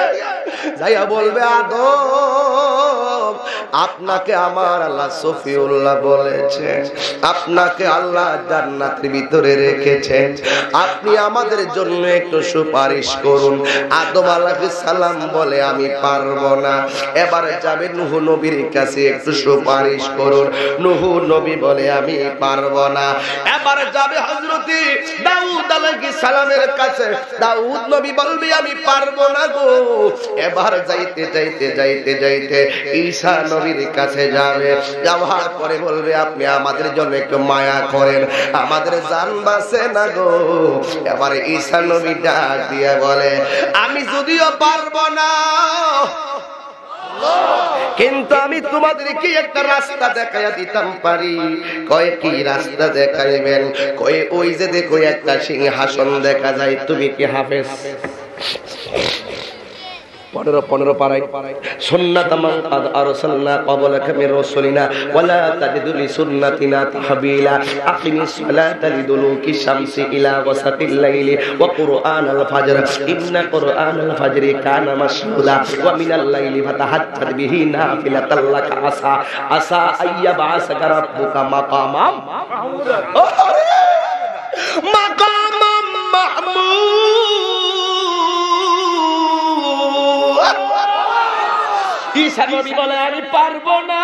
যাইয়া বলবে, আদম আপনাকে আমার আল্লাহ সফিউল্লাহ বলেছে, আপনাকে আল্লাহ জান্নাতের ভিতরে রেখেছেন, আপনি আমাদের জন্য একটু সুপারিশ করুন। আদম আলাইহিস সালাম বলে আমি পারবো না। এবার যাবে নূহ নবীর কাছে, একটু সুপারিশ করুন। নূহ নবী বলে আমি পারবো না। এবার যাবে হযরতে দাউদ আলাইহিস সালামের কাছে, দাউদ নবী বলবে আমি পারবো না গো। এবার যাইতে যাইতে যাইতে যাইতে ঈসা নবীর কাছে যাবে, যাওয়ার পরে বলবে আপনি আমাদের জন্য একটু মায়া করেন, আমাদের জান বাঁচে না গো। এবার ঈসা নবী ডাক দিয়ে বলে আমি যদিও পারবো না, কিন্তু আমি তোমাদেরকে একটা রাস্তা দেখাইয়া দিতাম পারি। কয় কি রাস্তা দেখাইবেন? কয় ওই যে দেখো একটা সিংহাসন দেখা যায়, তুমি কি হাফেজ? 15 পারায় সুন্নাত মান কাদ আরসালনা ক্বাবলাকা মির রাসূলিনা ওয়ালা তাজিদু লিসুন্নাতিনা তাহবিলা আকিমিস সালাতা লিদুলুকি শামসি ইলা ওয়াসাতিল লাইলি ওয়া কুরআনাল ফাজর ইন্না কুরআনাল ফাজরি কানা মাশহুদা ওয়া মিনাল লাইলি ফাতাহাজ্জাদ বিহি নাফিলাতাল লাকা আসা আসা আইয়াবাসাকা রাব্বুকা মাকামাম মাহমুদা। মাকামাম মাহমুদ। ঈসা নবী বলে আমি পারবো না।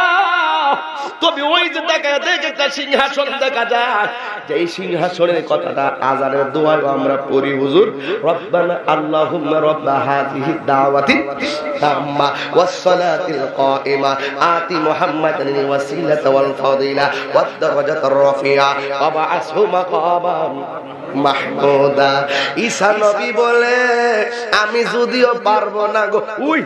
তবে ওই যে দেখা দেখে একটা সিংহাসন দেখা যায়, যে সিংহাসনের কথাটা আযানের দোয়ায় আমরা পড়ি হুজুর, রব্বানা আল্লাহুম্মা রব্বা হাযিহি দাওয়াতি তাম্মা ওয়াস সালাতিল কাইমা আতি মুহাম্মাদানিল ওয়াসিলাতা ওয়াল ফাদিলা ওয়াদ দারাজাতার রাফিয়া ওয়া বা'আসহু মাকামান মাহমুদা। ঈসা নবী বলে আমি যদিও পারবো না গো। উই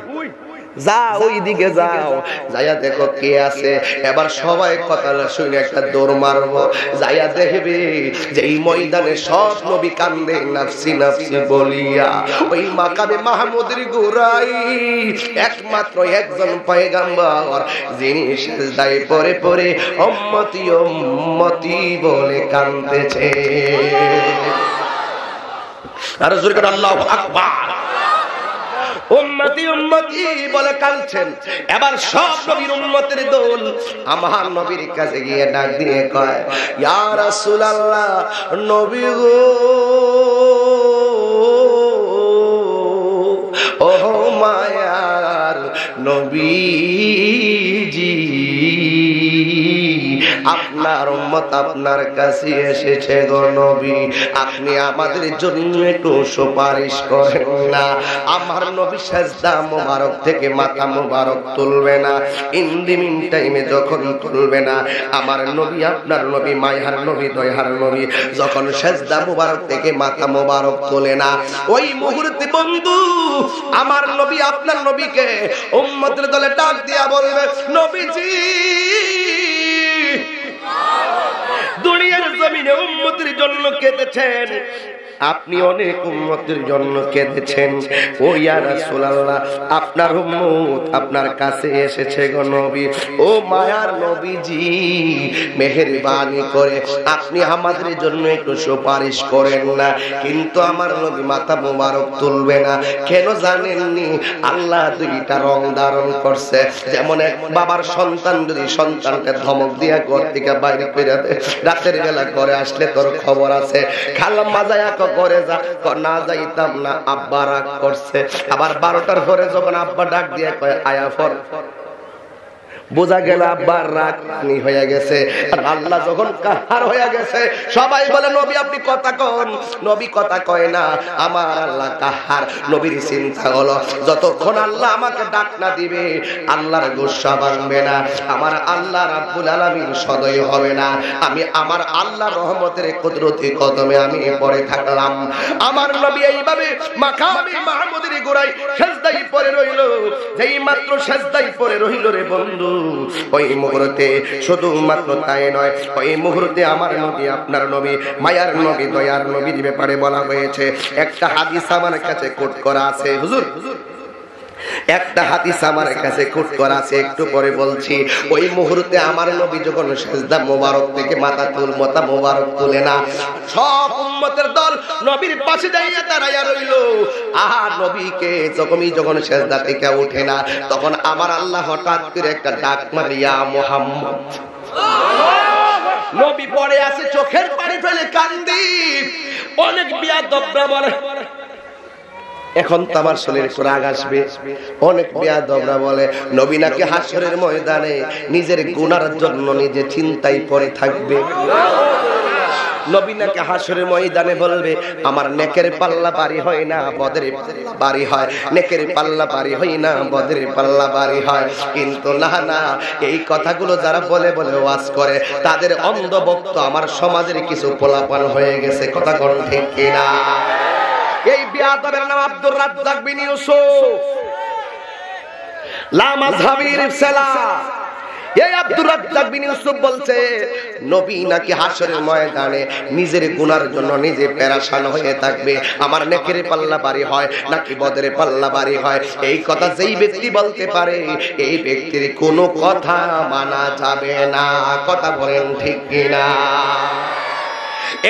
যাও ওই দিকে যাও, যাইয়া দেখো কে আছে। এবার সবাই কথা শুনে একটা দৌড় মারবো, যাইয়া দেখবে যে এই ময়দানে সব নবী কান্দে নাফসি নাফসি বলিয়া। ওই মাকামে মাহমুদের গোড়াই একমাত্র একজন পয়গম্বর, যিনি সিজদায় পড়ে পড়ে উম্মতি উম্মতি বলে কাঁদতেছে। আর জোরে করে আল্লাহু আকবার। উম্মতি উম্মতি বলে কাঁদছেন। এবার সব নবীর উম্মতের দল আমার নবীর কাছে গিয়ে ডাক দিয়ে কয় ইয়া রাসূলুল্লাহ, নবী গো, ও মায়ার নবীজি, আপনি আপনার উম্মত আপনার কাছে এসেছে গো নবী, আপনি আমাদের জন্য একটু সুপারিশ করেন না। আমার নবী সাজদা মোবারক থেকে মাথা মোবারক তুলবে না, ইন্দিমিন টাইমে যখন তুলবে না, আমার নবী আপনার নবী মায়ার নবী দয়ার নবী যখন সাজদা মোবারক থেকে মাথা মোবারক তোলে না, ওই মুহূর্তে বন্ধু আমার নবী আপনার নবীকে উম্মতের দলে ডাক দিয়া বলবে, নবীজি দুনিয়ার জমিনে উম্মতের জন্য কেঁদেছেন, আপনি অনেক উম্মতের জন্য কেঁদেছেন, ও ইয়া রাসূলুল্লাহ আপনার উম্মত আপনার কাছে এসেছে গো নবী, ও মায়ার নবীজি মেহেরবানি করে আপনি আমাদের জন্য একটু সুপারিশ করেন না। কিন্তু আমার নবী মাথা মোবারক তুলবে না, কেন জানেননি? আল্লাহ দুইটা রং ধারণ করছে, যেমন এক বাবার সন্তান যদি সন্তানকে ধমক দিয়া ঘর থেকে বাইরে করে দেয়, রাতের বেলা ঘরে আসলে তোর খবর আছে, খালাম্মা যায় করে যা, না যাইতাম না, আব্বা রাগ করছে। আবার 12টার পরে যখন আব্বা ডাক দিয়ে কয় আয়া ফর, বোঝা গেল আব্বার রাগ হয়ে গেছে। আর আল্লাহ যখন কাহার হয়ে গেছে, সবাই বলে নবী আপনি কথা কন, নবী কথা কয় না, আমার আল্লাহ কাহার। নবীর চিন্তা হলো যতক্ষণ আল্লাহ আমাকে ডাক না দিবে আল্লাহর গুসা ভাঙবে না, আমার আল্লাহ রাব্বুল আলামিন সদয় হবে না, আমি আমার আল্লাহর রহমতের কুদরতি কদমে আমি পড়ে থাকলাম। আমার নবী এইভাবে মাকামে মাহমুদের গোড়ায় সিজদায় পড়ে রইল, যেই মাত্র সিজদায় পড়ে রইল রে বন্ধু, ওই মুহূর্তে শুধুমাত্র তাই নয়, ওই মুহূর্তে আমার নবী আপনার নবী মায়ার নবী দয়ার নবীর ব্যাপারে বলা হয়েছে। একটা হাদিস আমার কাছে কোট করা আছে হুজুর, একটা হাদিস আমার কাছে কোট করা আছে, একটু পরে বলছি। ওই মুহূর্তে আমার নবী যখন সিজদা মোবারক থেকে মাথা মোবারক তুলে না, সব উম্মতের দল নবীর পাশে দাঁড়াইয়া রইল। আর নবীকে যখন সিজদা থেকে ওঠে না, তখন আমার আল্লাহ হঠাৎ করে একটা ডাক মারে, ইয়া মুহাম্মদ। নবী পড়ে আছে, চোখের পানি ফেলে কান্দি। অনেক বিয়াদবরা বলে, এখন তো আমার শরীরে রাগ আসবে, অনেক বিয়াদবরা বলে নবী নাকি হাসরের ময়দানে নিজের গুনার জন্য নিজে চিন্তায় পড়ে থাকবে। নবী নাকি হাসরের ময়দানে বলবে আমার নেকের পাল্লা বাড়ি হয় না বদের বাড়ি হয়, নেকের পাল্লা বাড়ি হয় না বদের পাল্লা বাড়ি হয়। কিন্তু না না, এই কথাগুলো যারা বলে বলে ওয়াজ করে তাদের অন্ধভক্ত আমার সমাজের কিছু পোলাপান হয়ে গেছে, কথা কোন ঠিক কিনা? এই বিয়াদবের নাম আব্দুর রাজ্জাক বিন ইউসুফ লা মাযহাবির ইফসালা। এই আব্দুর রাজ্জাক বিন ইউসুফ বলছে নবী নাকি হাসরের ময়দানে নিজের গুনার জন্য নিজে পেরেশান হয়ে থাকবে, আমার নেকের পাল্লা বাড়ি হয় নাকি বদের পাল্লা বাড়ি হয়। এই কথা যেই ব্যক্তি বলতে পারে এই ব্যক্তির কোনো কথা মানা যাবে না, কথা বলেন ঠিক কিনা?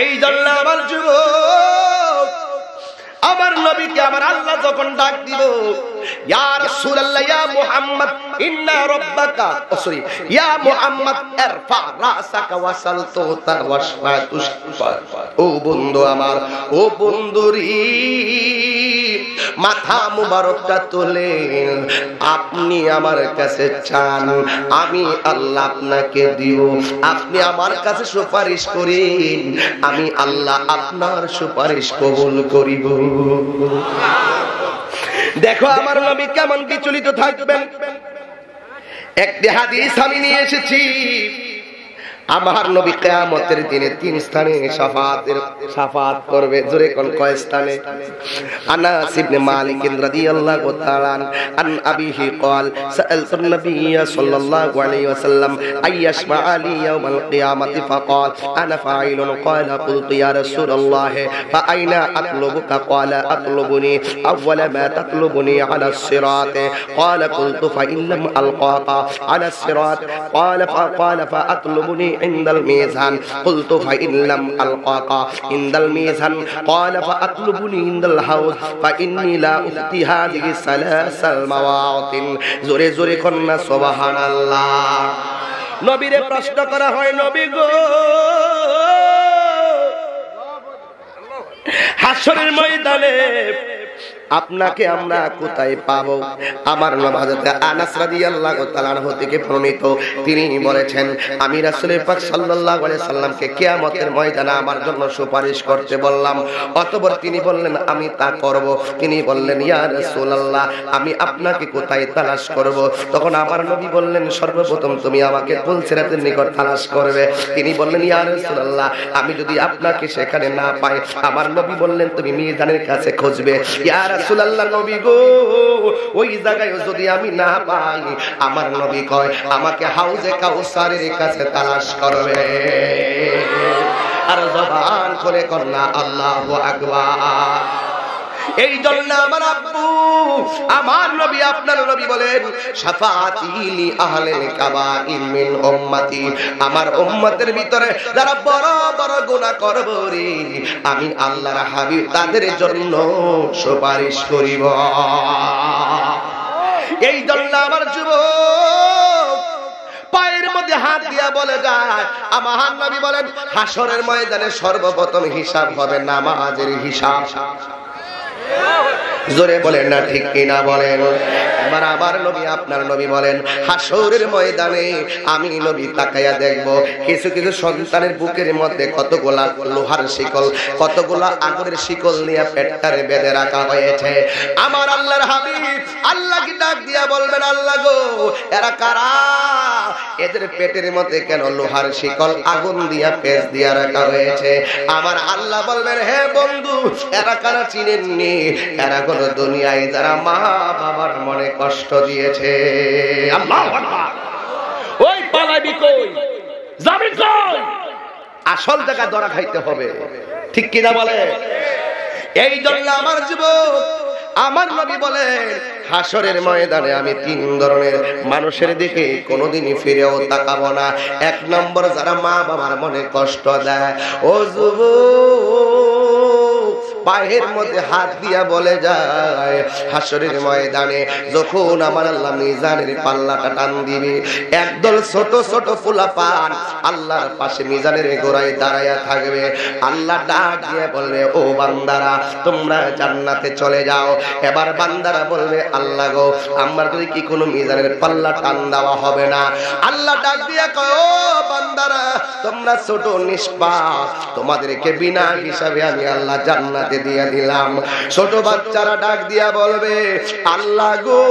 এই জন্য আমার যুবক, আমার নবীকে আমার আল্লাহ যখন ডাক দিল, ইয়া রাসূলুল্লাহ ইয়া মুহাম্মদ ইন্না রাব্বাকা ইয়া মুহাম্মদ ইরফা রাসাকা ওয়াসাল তুতা ওয়াশফা তুশফা। ও বন্ধু আমার, ও বন্ধুরি মাথা মুবারকটা তোলেন, আপনি আমার কাছে চান, আমি আল্লাহ আপনাকে দিব, আপনি আমার কাছে সুপারিশ করেন, আমি আল্লাহ আপনার সুপারিশ কবুল করিব। দেখো আমার নবী কেমন বিচলিত থাকবেন। একটি হাদিস আমি নিয়ে এসেছি, আমার নবী কিয়ামতের দিনে 3 স্থানে শাফাআত করবে। জোরে কোন কয় স্থানে? আনাস ইবনে মালিক রাদিয়াল্লাহু তাআলা আন আবিহি قال سألت النبي صلى الله عليه وسلم أن يشفع لي يوم القيامة فقال أنا فاعل قال قلت يا رسول الله فأين أطلبك قال أطلبني أول ما تطلبني على الصراط قال قلت فإن لم ألقاك على الصراط قال فأطلبني عند الميزان قلت فإن لم ألقاك عند الميزان قال فأطلبني عند الحوض فإني لا أخطي هذه الثلاث المواطن। জোরে জোরে কন্যা সুবহানাল্লাহ। নবীরে প্রশ্ন করা হয়, নবী গো হাসরের ময়দানে আপনাকে আমরা কোথায় পাবো? আমার নাম হযরত আনাস রাদিয়াল্লাহু তাআলা আনহু থেকে প্রণীত, তিনি বলেছেন আমি রাসূল পাক সাল্লাল্লাহু আলাইহি সাল্লামকে কিয়ামতের ময়দানে আমার জন্য সুপারিশ করতে বললাম। অতঃপর তিনি বললেন আমি তা করব। তিনি বললেন ইয়া রাসূলুল্লাহ আমি আপনাকে কোথায় তালাশ করব? তখন আমার নবী বললেন সর্বপ্রথম তুমি আমাকে পুলসিরাতের নিকট তালাশ করবে। তিনি বললেন ইয়া রাসূলুল্লাহ আমি যদি আপনাকে সেখানে না পাই, আমার নবী বললেন তুমি মিজানের কাছে খুঁজবে। ইয়া রাসূলুল্লাহ নবী গো ওই জায়গায় যদি আমি না পাই, আমার নবী কয় আমাকে হাউজে কাউসারের কাছে তালাশ করবে। আর জবান খুলে কন্যা আল্লাহু আকবার। এই জন্য আমার আব্বু আমার নবী আপনার নবী বলেন শাফাআতি লি আহলিল কাবাইর মিন উম্মতি, আমার উম্মতের ভিতরে যারা বড় বড় গুনাহ করবে রে আমি আল্লাহর হাবিব তাদের জন্য সুপারিশ করিব। এই জন্য আমার যুবক পায়ের মধ্যে হাত দিয়া বলে যায় আমার নবী বলেন হাসরের ময়দানে সর্বপ্রথম হিসাব হবে নামাজের হিসাব। জোরে বলেন না ঠিক কিনা বলেন? এবার আমার নবী আপনার নবী বলেন হাসরের ময়দানে আমি নবী তাকায়া দেখব কিছু কিছু সন্তানের বুকের মধ্যে কতগুলা লোহার শিকল, কতগুলা আগুনের শিকল নিয়ে পেটটারে বেঁধে রাখা হয়েছে। আমার আল্লাহর হাবিব আল্লাহকে ডাক দিয়া বলবেন আল্লাহ গো এরা কারা? এদের পেটের মধ্যে কেন লোহার শিকল আগুন দিয়া পেঁচ দিয়া রাখা হয়েছে? আমার আল্লাহ বলবেন হে বন্ধু এরা কারা চিনেননি? এরা কোন দুনিয়ায় যারা মা বাবার মনে কষ্ট দিয়েছে। আল্লাহু আকবার। ওই পালাবি কই যাবি কই? আসল জায়গা ধরা খাইতে হবে, ঠিক কিনা বলে? এই জন্য আমার যুবক আমার নবী বলেন হাসরের ময়দানে আমি তিন ধরনের মানুষের দিকে কোনোদিনই ফিরেও তাকাবো না। এক নম্বর যারা মা বাবার মনে কষ্ট দেয়। ও যুবক পায়ের মধ্যে হাত দিয়া বলে যায় হাসরের ময়দানে যখন আমার আল্লাহ মিজানের পাল্লাটা টান দিবে একদল ছোট ছোট ফুলাপান আল্লাহর পাশে মিজানের গোড়ায় দাঁড়ায়া থাকবে। আল্লাহ ডাক দিয়ে বলবে ও বান্দারা তোমরা জান্নাতে চলে যাও। এবার বান্দারা বলবে আল্লাহ গো আমার যদি কি কোনো মিজানের পাল্লা টান দেওয়া হবে না? আল্লাহ ডাক দিয়ে কয় ও বান্দারা তোমরা ছোট নিষ্পাপ, তোমাদেরকে বিনা হিসাবে আমি আল্লাহ জান্নাতে দিয়ে দিলাম। ছোট বাচ্চারা ডাক দিয়া বলবে আল্লাহ গো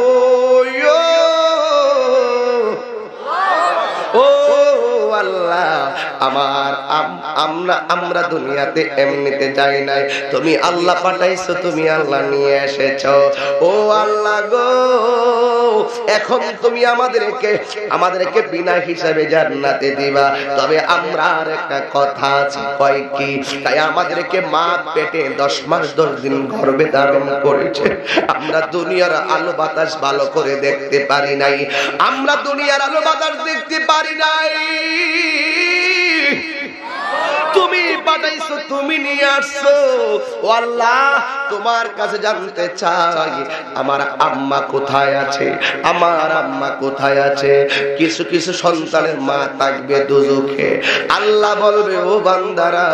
ও আল্লাহ আমরা দুনিয়াতে এমনিতে যাই নাই, তুমি আল্লাহ পাঠাইছো, তুমি আল্লাহ নিয়ে এসেছো। ও আল্লাহ গো এখন তুমি আমাদেরকে বিনা হিসাবে জান্নাতে দিবা। তবে আমরা আর একটা কথা আছে কয় কি তাই আমাদেরকে মা পেটে 10 মাস 10 দিন গর্ভে ধারণ করেছে। আমরা দুনিয়ার আলো বাতাস ভালো করে দেখতে পারি নাই, আমরা দুনিয়ার আলো বাতাস দেখতে পারি নাই। তুমি পাঠাইছো, তুমি নিয়ে আসছো। ও আল্লাহ তোমার কাছে জানতে চাই আমার আম্মা কোথায় আছে, আমার আম্মা কোথায় আছে? কিছু কিছু সন্তানের মা থাকবে দুজকে। আল্লাহ বলবে ও বান্দারা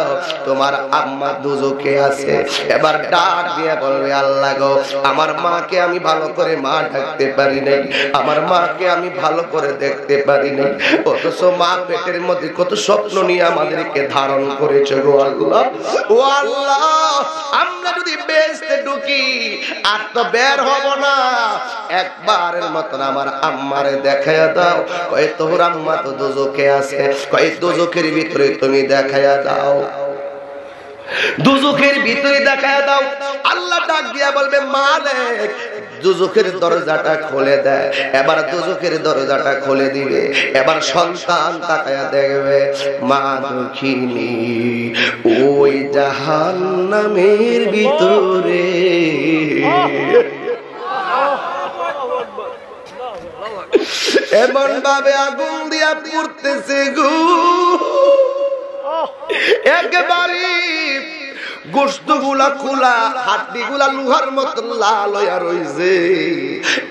তোমার আম্মা দুজকে আছে। এবার ডাক দিয়ে বলবে আল্লাহ গো আমার মাকে আমি ভালো করে মা ডাকতে পারি নাই, আমার মাকে আমি ভালো করে দেখতে পারি নাই, অথচ মা পেটের মধ্যে কত স্বপ্ন নিয়ে আমাদেরকে ধারণ করেছে গো আল্লাহ। ও আল্লাহ আমরা যদি বেহেশতে ঢুকি আর তো বের হব না, একবারের মতন আমার আম্মারে দেখায়া দাও। কয় তোর আম্মা তো দোজখে আছে, কয় দোজখের ভিতরে তুমি দেখায়া দাও, দুজখের ভিতরে দেখায়া দাও। আল্লাহ ডাক দিয়া বলবে মালিক দুজখের দরজাটা খুলে দেয়। এবার দুজখের দরজাটা খুলে দিবে। এবার সন্তান তাকায়া দেখবে মা দুঃখিনী ওই জাহান্নামের ভিতরে এমন ভাবে আগুন দিয়া পুড়তেছে গো, একেবারে গোশত গুলা খোলা, হাড্ডি গুলা লোহার মতো লাল হইয়া রইছে।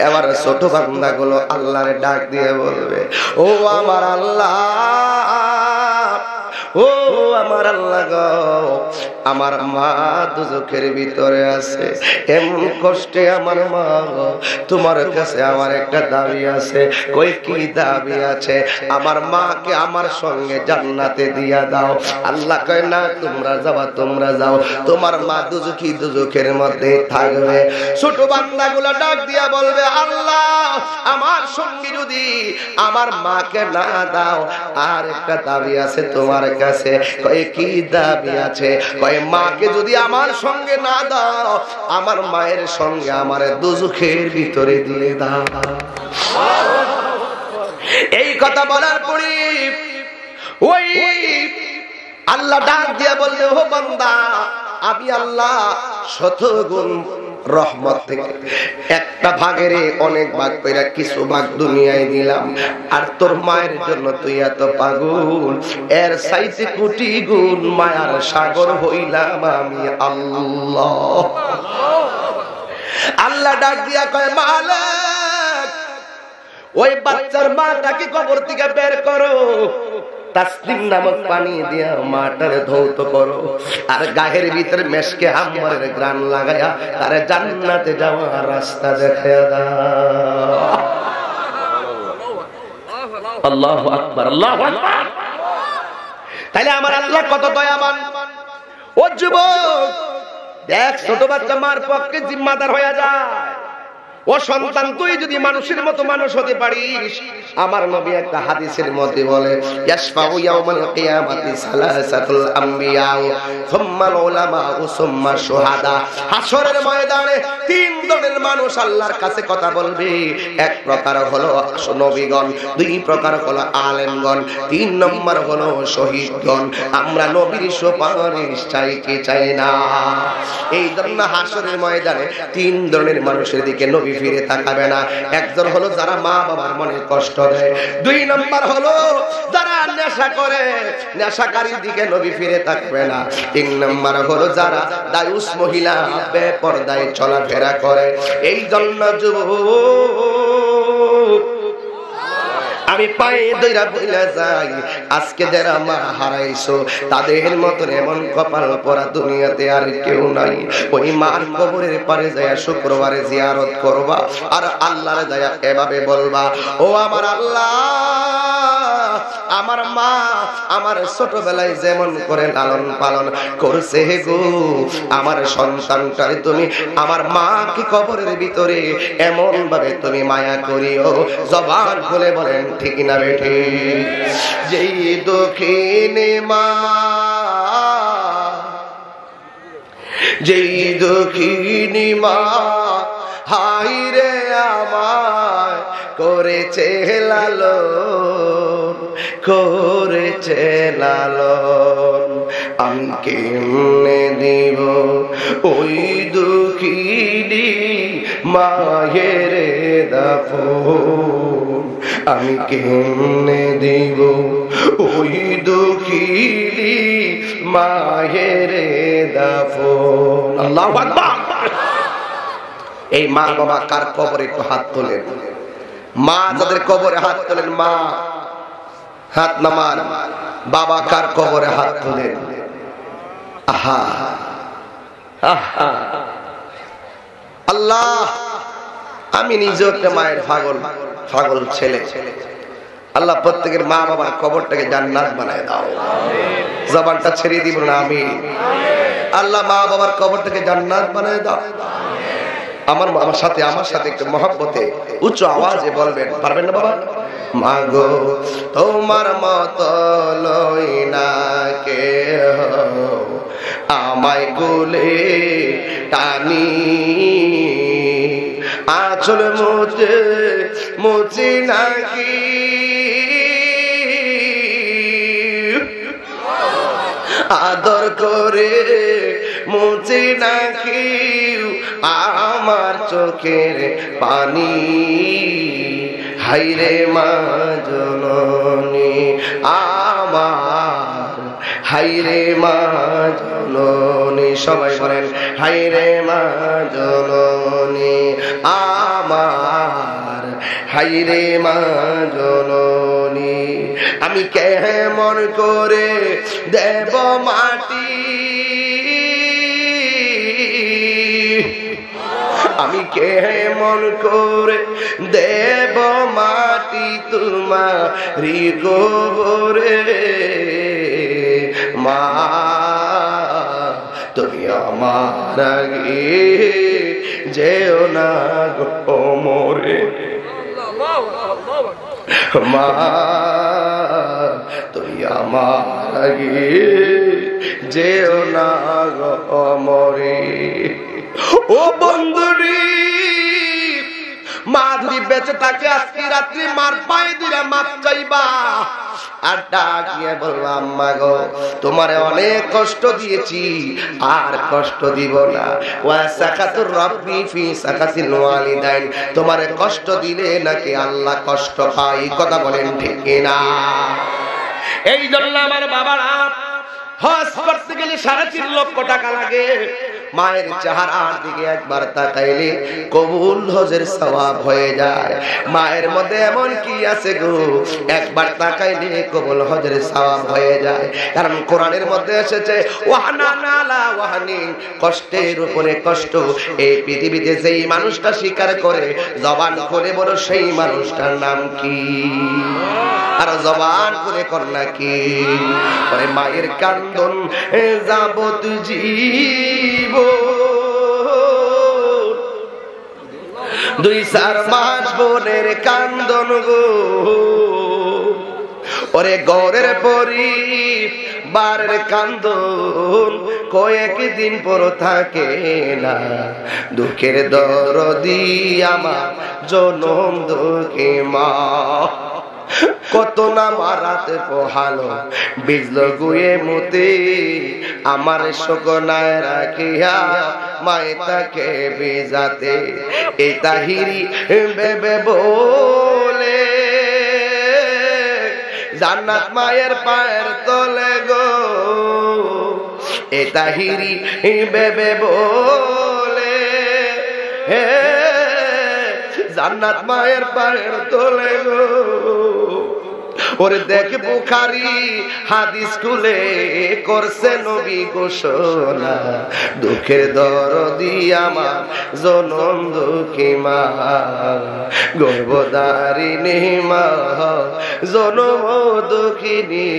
এবার ছোট বান্দা গুলো আল্লাহরে ডাক দিয়ে বলবে ও আমার আল্লাহ ও আমার আল্লাহ গো, আমার মা দুজখের ভিতরে আছে, এমন কষ্টে আমার মা গো, তোমার কাছে আমার একটা দাবি আছে। কই কি দাবি আছে? আমার মাকে আমার সঙ্গে জান্নাতে দিয়া দাও। আল্লাহ কয় না, তোমরা যাবা, তোমরা যাও, তোমার মা দুজখী দুজখের মধ্যে থাকবে। ছোট বান্দাগুলা ডাক দিয়া বলবে, আল্লাহ আমার সঙ্গে যদি আমার মাকে না দাও, আর একটা দাবি আছে তোমার কাছে। কয় কি দাবি আছে? কয় মাকে যদি আমার সঙ্গে না দাও, আমার মায়ের সঙ্গে আমার দুজখের ভিতরে দিয়ে দাও। এই কথা বলার পরে ওই আল্লাহ ডাক দিয়া বললে, ও বান্দা, আমি আল্লাহ শতগুণ রহমত থেকে একটা ভাগের অনেক ভাগ কইরা কিছু ভাগ দুনিয়ায় দিলাম, আর তোর মায়ের জন্য তুই এত পাগল, এর চাইতে কোটি গুণ মায়ার সাগর হইলাম আমি আল্লাহ। আল্লাহ ডাক দিয়া কয়, মালিক ওই বাচ্চার মাটাকে কবর থেকে বের করো, তাসলিম নামক পানি দিয়া মাটারে ধৌত করো, আর গায়ের ভিতরে মেশকে হাম্মারের গ্রান লাগায়া তারে জান্নাতে যাওয়ার রাস্তা দেখায়া দাও। আল্লাহু আকবার, আল্লাহু আকবার। তাইলে আমার আল্লাহ কত দয়াবান। ও যুবক, দেখ ছোট বাচ্চা মার পক্ষে জিম্মাদার হয়ে যায়। ও সন্তান, তুই যদি মানুষের মতো মানুষ হতে পারিস, আমার নবী একটা হাদিসের মধ্যে বলে, ইয়াশফাউ ইয়াউমাল কিয়ামাতি সালাসাতুল আম্বিয়া সুম্মাল উলামা সুম্মা শুহাদা। হাসরের ময়দানে তিন ধরনের মানুষ আল্লাহর কাছে কথা বলবে। এক প্রকার হলো নবীগণ, দুই প্রকার হলো আলেমগণ, তিন নম্বর হলো শহীদগণ। আমরা নবীর সুপারিশ চাই কি চাই না? এই জন্য হাসরের ময়দানে তিন ধরনের মানুষের দিকে নবী ফিরে তাকাবে না। একজন হলো যারা মা বাবার মনে কষ্ট দেয়, দুই নম্বর হলো যারা নেশা করে, নেশাকারীর দিকে নবী ফিরে তাকাবে না, তিন নম্বর হলো যারা দায়ুস মহিলা বেপরদায় চলাফেরা করে। এই জন্য যুবক, আমি পায়ে দইরা বইলা যাই, আজকে যারা মা হারাইছো তাদের মতন এমন কপাল পরা দুনিয়াতে আর কেউ নাই। ওই মার কবরের পারে যায় শুক্রবারে জিয়ারত করবা, আর আল্লাহর দয়া এভাবে বলবা, ও আমার আল্লাহ, আমার মা আমার ছোটবেলায় যেমন করে লালন পালন করছে গো, আমার সন্তানটারে তুমি আমার মাকে কবরের ভিতরে এমন ভাবে তুমি মায়া করিও। জবান খুলে বলেন ঠিক না বেঠি? যেই দক্ষিণে মা, যেই দক্ষিণী মা হাই রে আমায় করেছে লালন, করেছে লালন, আমি কেমনে দিব ওই দুঃখিনী মায়ের দাফন, আমি কেমনে দিব ওই দুঃখিনী মায়ের দাফন। আল্লাহু আকবার। এই মা বাবা কার কবরে একটু হাত তোলেন? মা যাদের কবরে হাত তোলেন, মা হাত নামান। বাবা কার কবরে হাত তোলেন? আহা আহা, আল্লাহ, আমি নিজেও একটা মায়ের পাগল পাগল ছেলে। আল্লাহ প্রত্যেকের মা বাবার কবরটাকে জান্নাত বানায় দাও। জবানটা ছেড়ে দিব না আমি। আল্লাহ মা বাবার কবরটাকে জান্নাত বানায় দাও। আমার সাথে একটু মহব্বতে উচ্চ আওয়াজে বলবেন, পারবেন না বাবা? মাগো তোমার মত লই না কে আমায় কোলে টানি, আঁচল মুছে মুছি নাকি আদর করে মুছে নাকি আমার চোখের পানি, হাইরে মা জননী আমার, হাইরে মা জননী। সবাই বলেন, হাইরে মা জননী আমার, হাইরে মা জননী। আমি আমি কেমন করে দেব মাটি, আমি কেমন করে দেব মাটি তোমারি গোবরে, মা তুমি আমার আগে যেও না গো মোরে, মা তুমি আমার আগে যেও না গো মোরে। ও বন্ধুরি, মা যদি বেঁচে থাকে আজকে রাত্রি মার পায়ে দিলে মাপ চাইবা, আর ডাকিয়ে বললাম মা গো তোমারে অনেক কষ্ট দিয়েছি আর কষ্ট দিব না, ওয়া সাকাতুর রাব্বি ফি সাকাতিল ওয়ালিদাইন, তোমারে কষ্ট দিলে নাকি আল্লাহ কষ্ট পায়, কথা বলেন ঠিক না? এই জন্য আমার বাবারা হজ করতে গেলে 3.5 লক্ষ টাকা লাগে, মায়ের চেহারার দিকে একবার তাকাইলে কবুল হজের সওয়াব হয়ে যায়। মায়ের মধ্যে এমন কি আছে গো, একবার তাকাইলে কবুল হজের সওয়াব হয়ে যায়। কারণ কোরআনের মধ্যে এসেছে ওয়াহানালা ওয়াহানিন, কষ্টের উপরে কষ্ট। এই পৃথিবীতে যেই মানুষটা স্বীকার করে জবান খুলে বলো সেই মানুষটার নাম কি? আর জবান খুলে কর নাকি? পরে মায়ের কান্দন যাবত জীব 2-4 মাস বোনের কান্দন গো, ওরে গরের পরি বারের কান্দন কয়েকদিন পর থাকে না, দুঃখের দরদি আমার জনম দুঃখে মা, কত না মারাতে পোহালো বিজল গুয়ে মতে, আমার শোকনায় রাখিয়া মায়ে তাকে বেজাতে, এই তাহিরি বেবে বলে জান্নাত মায়ের পায়ের তলে গো, এই তাহিরি বেবে বলে জান্নাত মায়ের পায়ের তলে গো। ওরে দেখ বুখারী হাদিস খুলে করছে নবী ঘোষণা, দুঃখের দরদি আমার জনম দুঃখী মা, গর্ভধারিণী মা জনম দুঃখিনী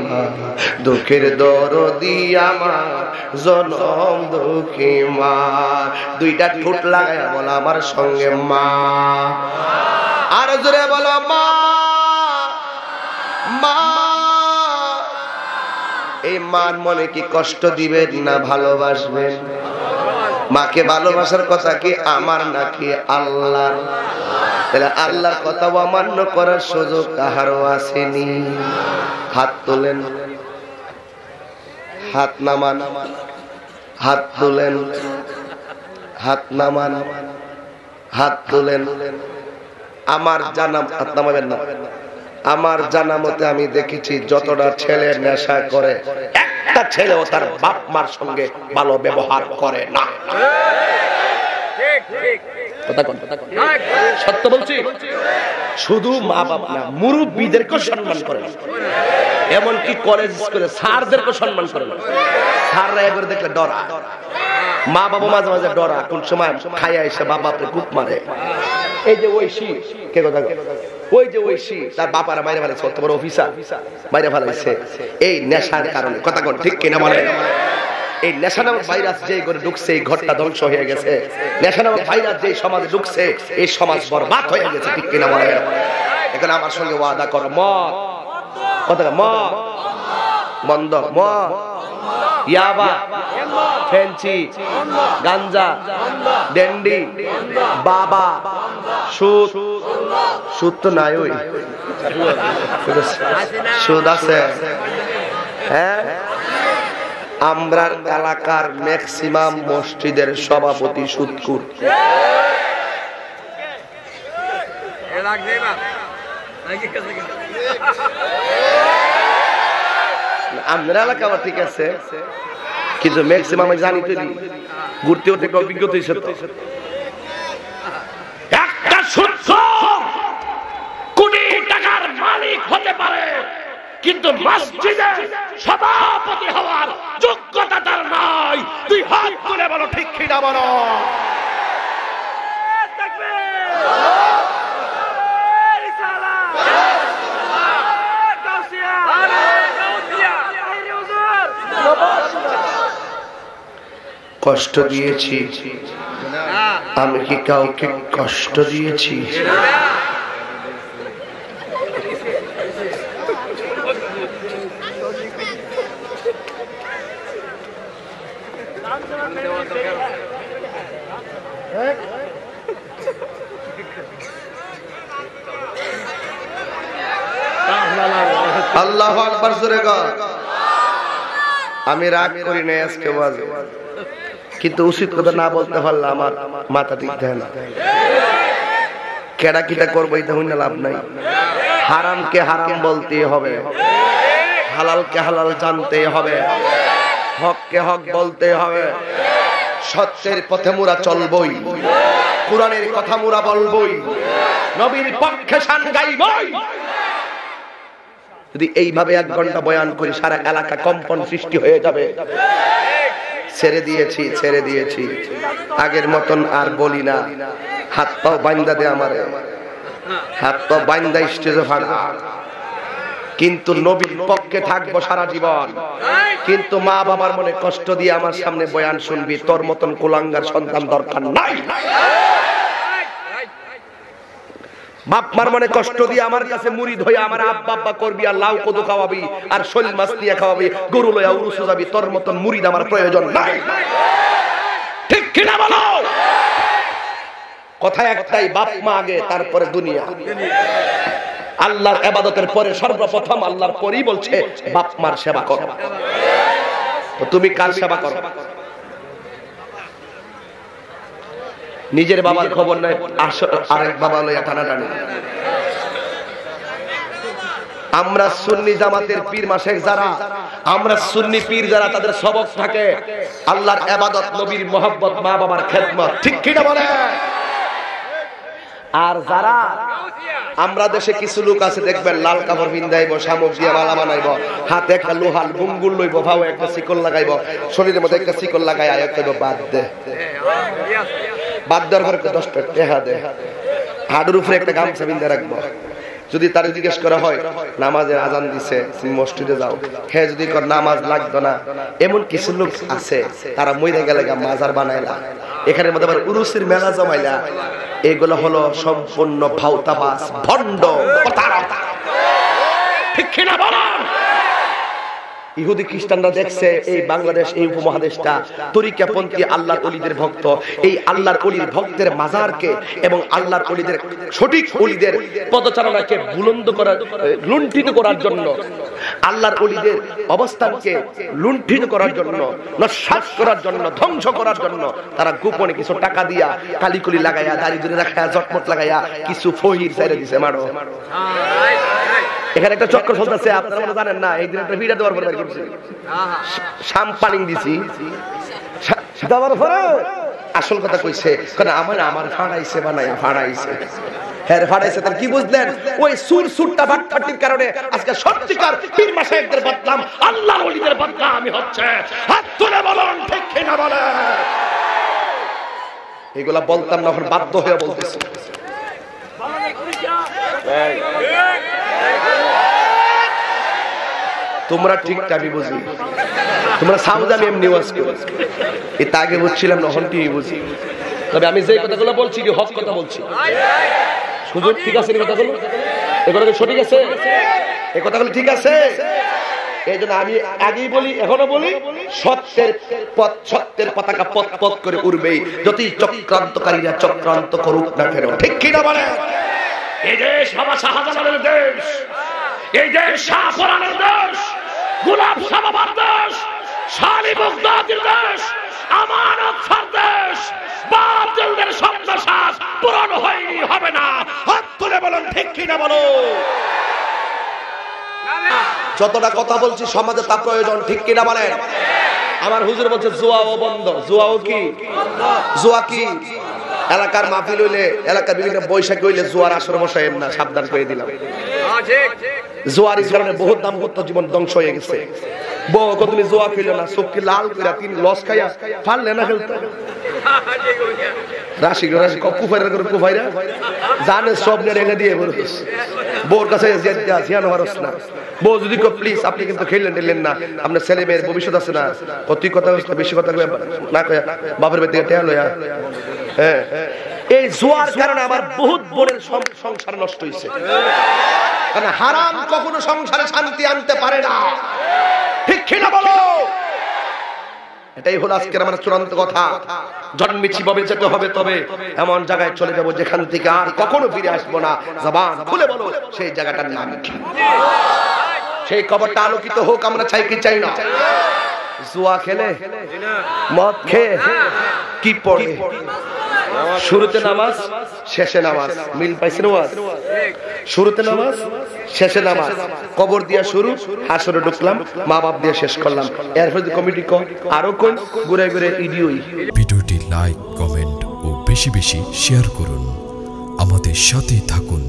মা, দুঃখের দরদি আমার জনম দুঃখী মা। 2টা ঠোঁট লাগায় বলো আমার সঙ্গে মা, আর জোরে বলো মা মা। এই মান মনে কি কষ্ট দিবেন না ভালোবাসবেন? মাকে ভালোবাসার কথা কি আমার নাকি আল্লাহর? তাহলে আল্লাহর কথা অমান্য করার সুযোগ কাহারও আসেনি? হাত তোলেন, হাত নামান, হাত তোলেন, হাত নামান, হাত তোলেন। আমার জানা, হাত নামাবেন না, আমার জানা মতে আমি দেখেছি যতটা ছেলে নেশা করে একটা ছেলেও তার বাপ মার সঙ্গে ভালো ব্যবহার করে না। সত্য বলছি, শুধু মা বাপ না মুরব্বীদেরকেও সম্মান করে, এমনকি কলেজ স্কুলে স্যারদেরকেও সম্মান করে। স্যাররা এগুলো দেখলে ডরা, মা বাবা মাঝে মাঝে ডরা, কোন সময় খাইয়া এসে বাপ বাপরে কুপ মারে। এই যে ঐশী, কে কথা, ওই যে ঐশী তার বাপারা বাইরে ফেলেছে, কত বড় অফিসার বাইরে ফেলাইছে এই নেশার কারণে। কথা কোন ঠিক কিনা বলে? এই নেশা নামক ভাইরাস যে করে ঢুকছে এই ঘরটা ধ্বংস হয়ে গেছে। নেশা নামক ভাইরাস যে সমাজে ঢুকছে এই সমাজ বরবাদ হয়ে গেছে, ঠিক কিনা বলে? এখানে আমার সঙ্গে ওয়াদা করো, মদ, কথা মদ বন্ধ, মদ, ইয়াবা, ফেন্সি, গাঞ্জা, ডেন্ডি, বাবা, সুদ, সুদ তো নাই, ওই সুদ আছে। হ্যাঁ, আমরার এলাকার ম্যাক্সিমাম মসজিদের সভাপতি সুদখোর। আমাদের এলাকা আবার ঠিক আছে, কিন্তু ম্যাক্সিমাম আমি জানি তো ঘুরতে হতে অভিজ্ঞতা হয়েছে। একটা সুদখোর কোটি টাকার মালিক হতে পারে, মসজিদে সভাপতি হওয়ার যোগ্যতা তার নাই। তুই হাত তুলে বলো ঠিক কিনা বলো। কষ্ট দিয়েছি আমি কি কাউকে কষ্ট দিয়েছি? আল্লাহু আকবার জোরে কর। আমি রাগ করি না আজকে ওয়াজে, কিন্তু উচিত কথা না বলতে পারলে আমার মাথা ঠিক থাকে না। কেডা কিটা করবো এটা হইনা লাভ নাই। হারামকে হারাম বলতে হবে, হালালকে হালাল জানতে হবে, হককে হক বলতে হবে। সত্যের পথে মোরা চলবই, কোরআনের কথা মোরা বলবই, নবীর পক্ষে শান গাইবই। যদি এইভাবে 1 ঘন্টা বয়ান করি সারা এলাকা কম্পন সৃষ্টি হয়ে যাবে। ছেড়ে দিয়েছি আগের মতন আর বলি না। হাত পাও বান্দা দে আমারে, হাত পাও বান্দা স্টেজে ফাড়া। কিন্তু নবীর পক্ষে থাকবো সারা জীবন। কিন্তু মা বাবার মনে কষ্ট দিয়ে আমার সামনে বয়ান শুনবি, তোর মতন কুলাঙ্গার সন্তান দরকার নাই। বাপ মার মনে কষ্ট দিয়ে আমার কাছে মুড়ি ধরে আমার আব্বা আব্বা করবি, আর লাউ কদু খাওয়াবি, আর শৈল মাছ দিয়ে খাওয়াবি, গরু লইয়া উরুসে যাবি। তোর মতন মুড়িদ আমার প্রয়োজন নাই। ঠিক কিনা বলো? কথা একটাই, বাপ মা আগে তারপরে দুনিয়া। আল্লাহর ইবাদতের পরে সর্বপ্রথম আল্লাহর পরেই বলছে বাপ মার সেবা করো। তো তুমি কার সেবা করো? নিজের বাবার খবর নাই, আরেক বাবা লইয়া টানাটানি। আমরা সুন্নি জামাতের পীর মাশেখ যারা, আমরা সুন্নি পীর যারা, তাদের সবক থাকে আল্লাহর ইবাদত, নবীর মহব্বত, মা বাবার খেদমত। ঠিক কিনা বলে? আর যারা আমরা দেশে কিছু লোক আছে দেখবেন লাল কাপড় পিন্ধাইব, শামুক দিয়ে মালা বানাইব, হাতে একটা লোহাল বুঙ্গুল লইব, ভাও একটা শিকল লাগাইব, শরীরের মধ্যে একটা শিকল লাগাই আয়াত কইব বাদ দে। বাদ দেওয়ার পরে 10 টাকা দে, হাড়ুর উপরে একটা গামছা বিন্ধে রাখবো। যদি তার জিজ্ঞেস করা হয় নামাজের আজান দিছে তুমি মসজিদে যাও, হ্যাঁ যদি নামাজ লাগতো না। এমন কিছু লোক আছে তারা মইরা গেলে মাজার বানাইলা, এখানের মধ্যে আবার উরুসের মেলা জমাইলা। এগুলো হলো সম্পূর্ণ ভাওতাবাজ, ভণ্ড, প্রতারক। ঠিক কিনা বলো? ইহুদি খ্রিস্টানরা দেখছে এই বাংলাদেশ, এই উপমহাদেশটা তরিকাপন্থী আল্লাহর ওলিদের ভক্ত। এই আল্লাহর ওলির ভক্তের মাজারকে এবং আল্লাহর ওলিদের সঠিক ওলিদের পদচারণাকে বুলন্দ করার, লুণ্ঠিত করার জন্য, আল্লাহর ওলিদের অবস্থানকে লুণ্ঠিত করার জন্য, নস্যাৎ করার জন্য, ধ্বংস করার জন্য তারা গোপনে কিছু টাকা দিয়া, কালিকুলি লাগাইয়া, দাড়ি ধরে রাখায়া, জটমট লাগাইয়া কিছু ফহির ছেড়ে দিছে। মারো, এখানে একটা চক্র চলতেছে, আপনারা জানেন না। এই দিন একটা ভিড়া দেওয়ার পরে শাম্পানিং দিছি, দেওয়ার পরে আসল কথা কইছে, কারণ আমার ফাড়াইছে, বানাইয়া ফাড়াইছে। হ্যাঁ ফাড়াইছে, তার কি বুঝলেন? ওই সুরটা বাটপাটির কারণে আজকে সত্যিকার পীর মাশায়েখদের বদনাম, আল্লাহর ওলিদের বদনাম আমি হচ্ছে। হাত তুলে বলুন ঠিক কিনা বলেন? এগুলা বলতাম না, এখন বাধ্য হয়ে বলতেছি। তোমরা ঠিকটা আমি বুঝি, তোমরা সাউদা আমি এমনি ওয়াজ করি, এটা আগে বুঝছিলাম না, এখন ঠিক বুঝি। তবে আমি যে কথাগুলো বলছি হক কথা বলছি। সুযোগ ঠিক আছে? কথাগুলো এগুলো সঠিক আছে? এই কথাগুলো ঠিক আছে? এই জন্য আমি আগেই বলি, এখনো বলি, সত্যের পতাকা পথ পথ করে উড়বেই, যতই চক্রান্তকারীরা চক্রান্ত করুক না কেন। ঠিক কিনা বলে? এই দেশ বাবা শাহজালালের দেশ, এই দেশ শাহপরানের দেশ, গোলাপ শাহ বাবার দেশ, শালি বগদাদির দেশ, আমানত শাহর দেশ। বাতিলদের স্বপ্ন শ্বাস পূরণ হয়নি, হবে না। হাত তুলে বলুন ঠিক কিনা বলো? যতটা কথা বলছি সমাজে তা প্রয়োজন। ঠিক কিনা বলেন? আমার হুজুর বলছে জুয়াও বন্ধ। জুয়াও কি? জুয়া কি? এলাকার মাহফিল হইলে এলাকার বিভিন্ন বৈশাখী হইলে জোয়ার আসর বসায় না, সাবধান করে দিলাম। জোয়ারের কারণে বহুত দাম্পত্য জীবন ধ্বংস হয়ে গেছে। বউ তুমি জোয়া খেলো না, চোখকে লাল করে তিন লস খাইয়া পারলে না খেলতে। রাশি রাশি কুফাইরা করে কুফাইরা জানে সব নিয়ে রেখে দিয়ে বলিস বউর কাছে জিয়ানো পারস না। বউ যদি প্লিজ আপনি কিন্তু খেললেন টেলেন না, আপনার ছেলে মেয়ের ভবিষ্যৎ আছে না, কত কথা বেশি কথা না কয়া বাপের বাড়ি থেকে টেয়া লয়া। হ্যাঁ, এই জোয়ার কারণে আমার বহুত বোনের সংসার নষ্ট হয়েছে। কারণ হারাম কখনো সংসারে শান্তি আনতে পারে না, ঠিক কিনা বলো? এটাই হলো আজকের আমার চূড়ান্ত কথা। জন্মেছি ভাবে যেতে হবে, তবে এমন জায়গায় চলে যাব যেখান থেকে আর কখনো ফিরে আসবো না। জবান খুলে বলো সেই জায়গাটার নাম কি? সেই কবরটা আলোকিত হোক, আমরা চাই কি চাই না? জুয়া খেলে মদ খেয়ে কি পড়ে? শুরুতে নামাজ শেষে নামাজ, মিল পাইছে নামাজ? শুরুতে নামাজ শেষে নামাজ, কবর দিয়া শুরু, হাসরে ঢুকলাম, মা বাপ দিয়ে শেষ করলাম। এরপর কমিটি কর আরো কোন ঘুরে ঘুরে ইডিওই। ভিডিওটি লাইক, কমেন্ট ও বেশি বেশি শেয়ার করুন। আমাদের সাথেই থাকুন।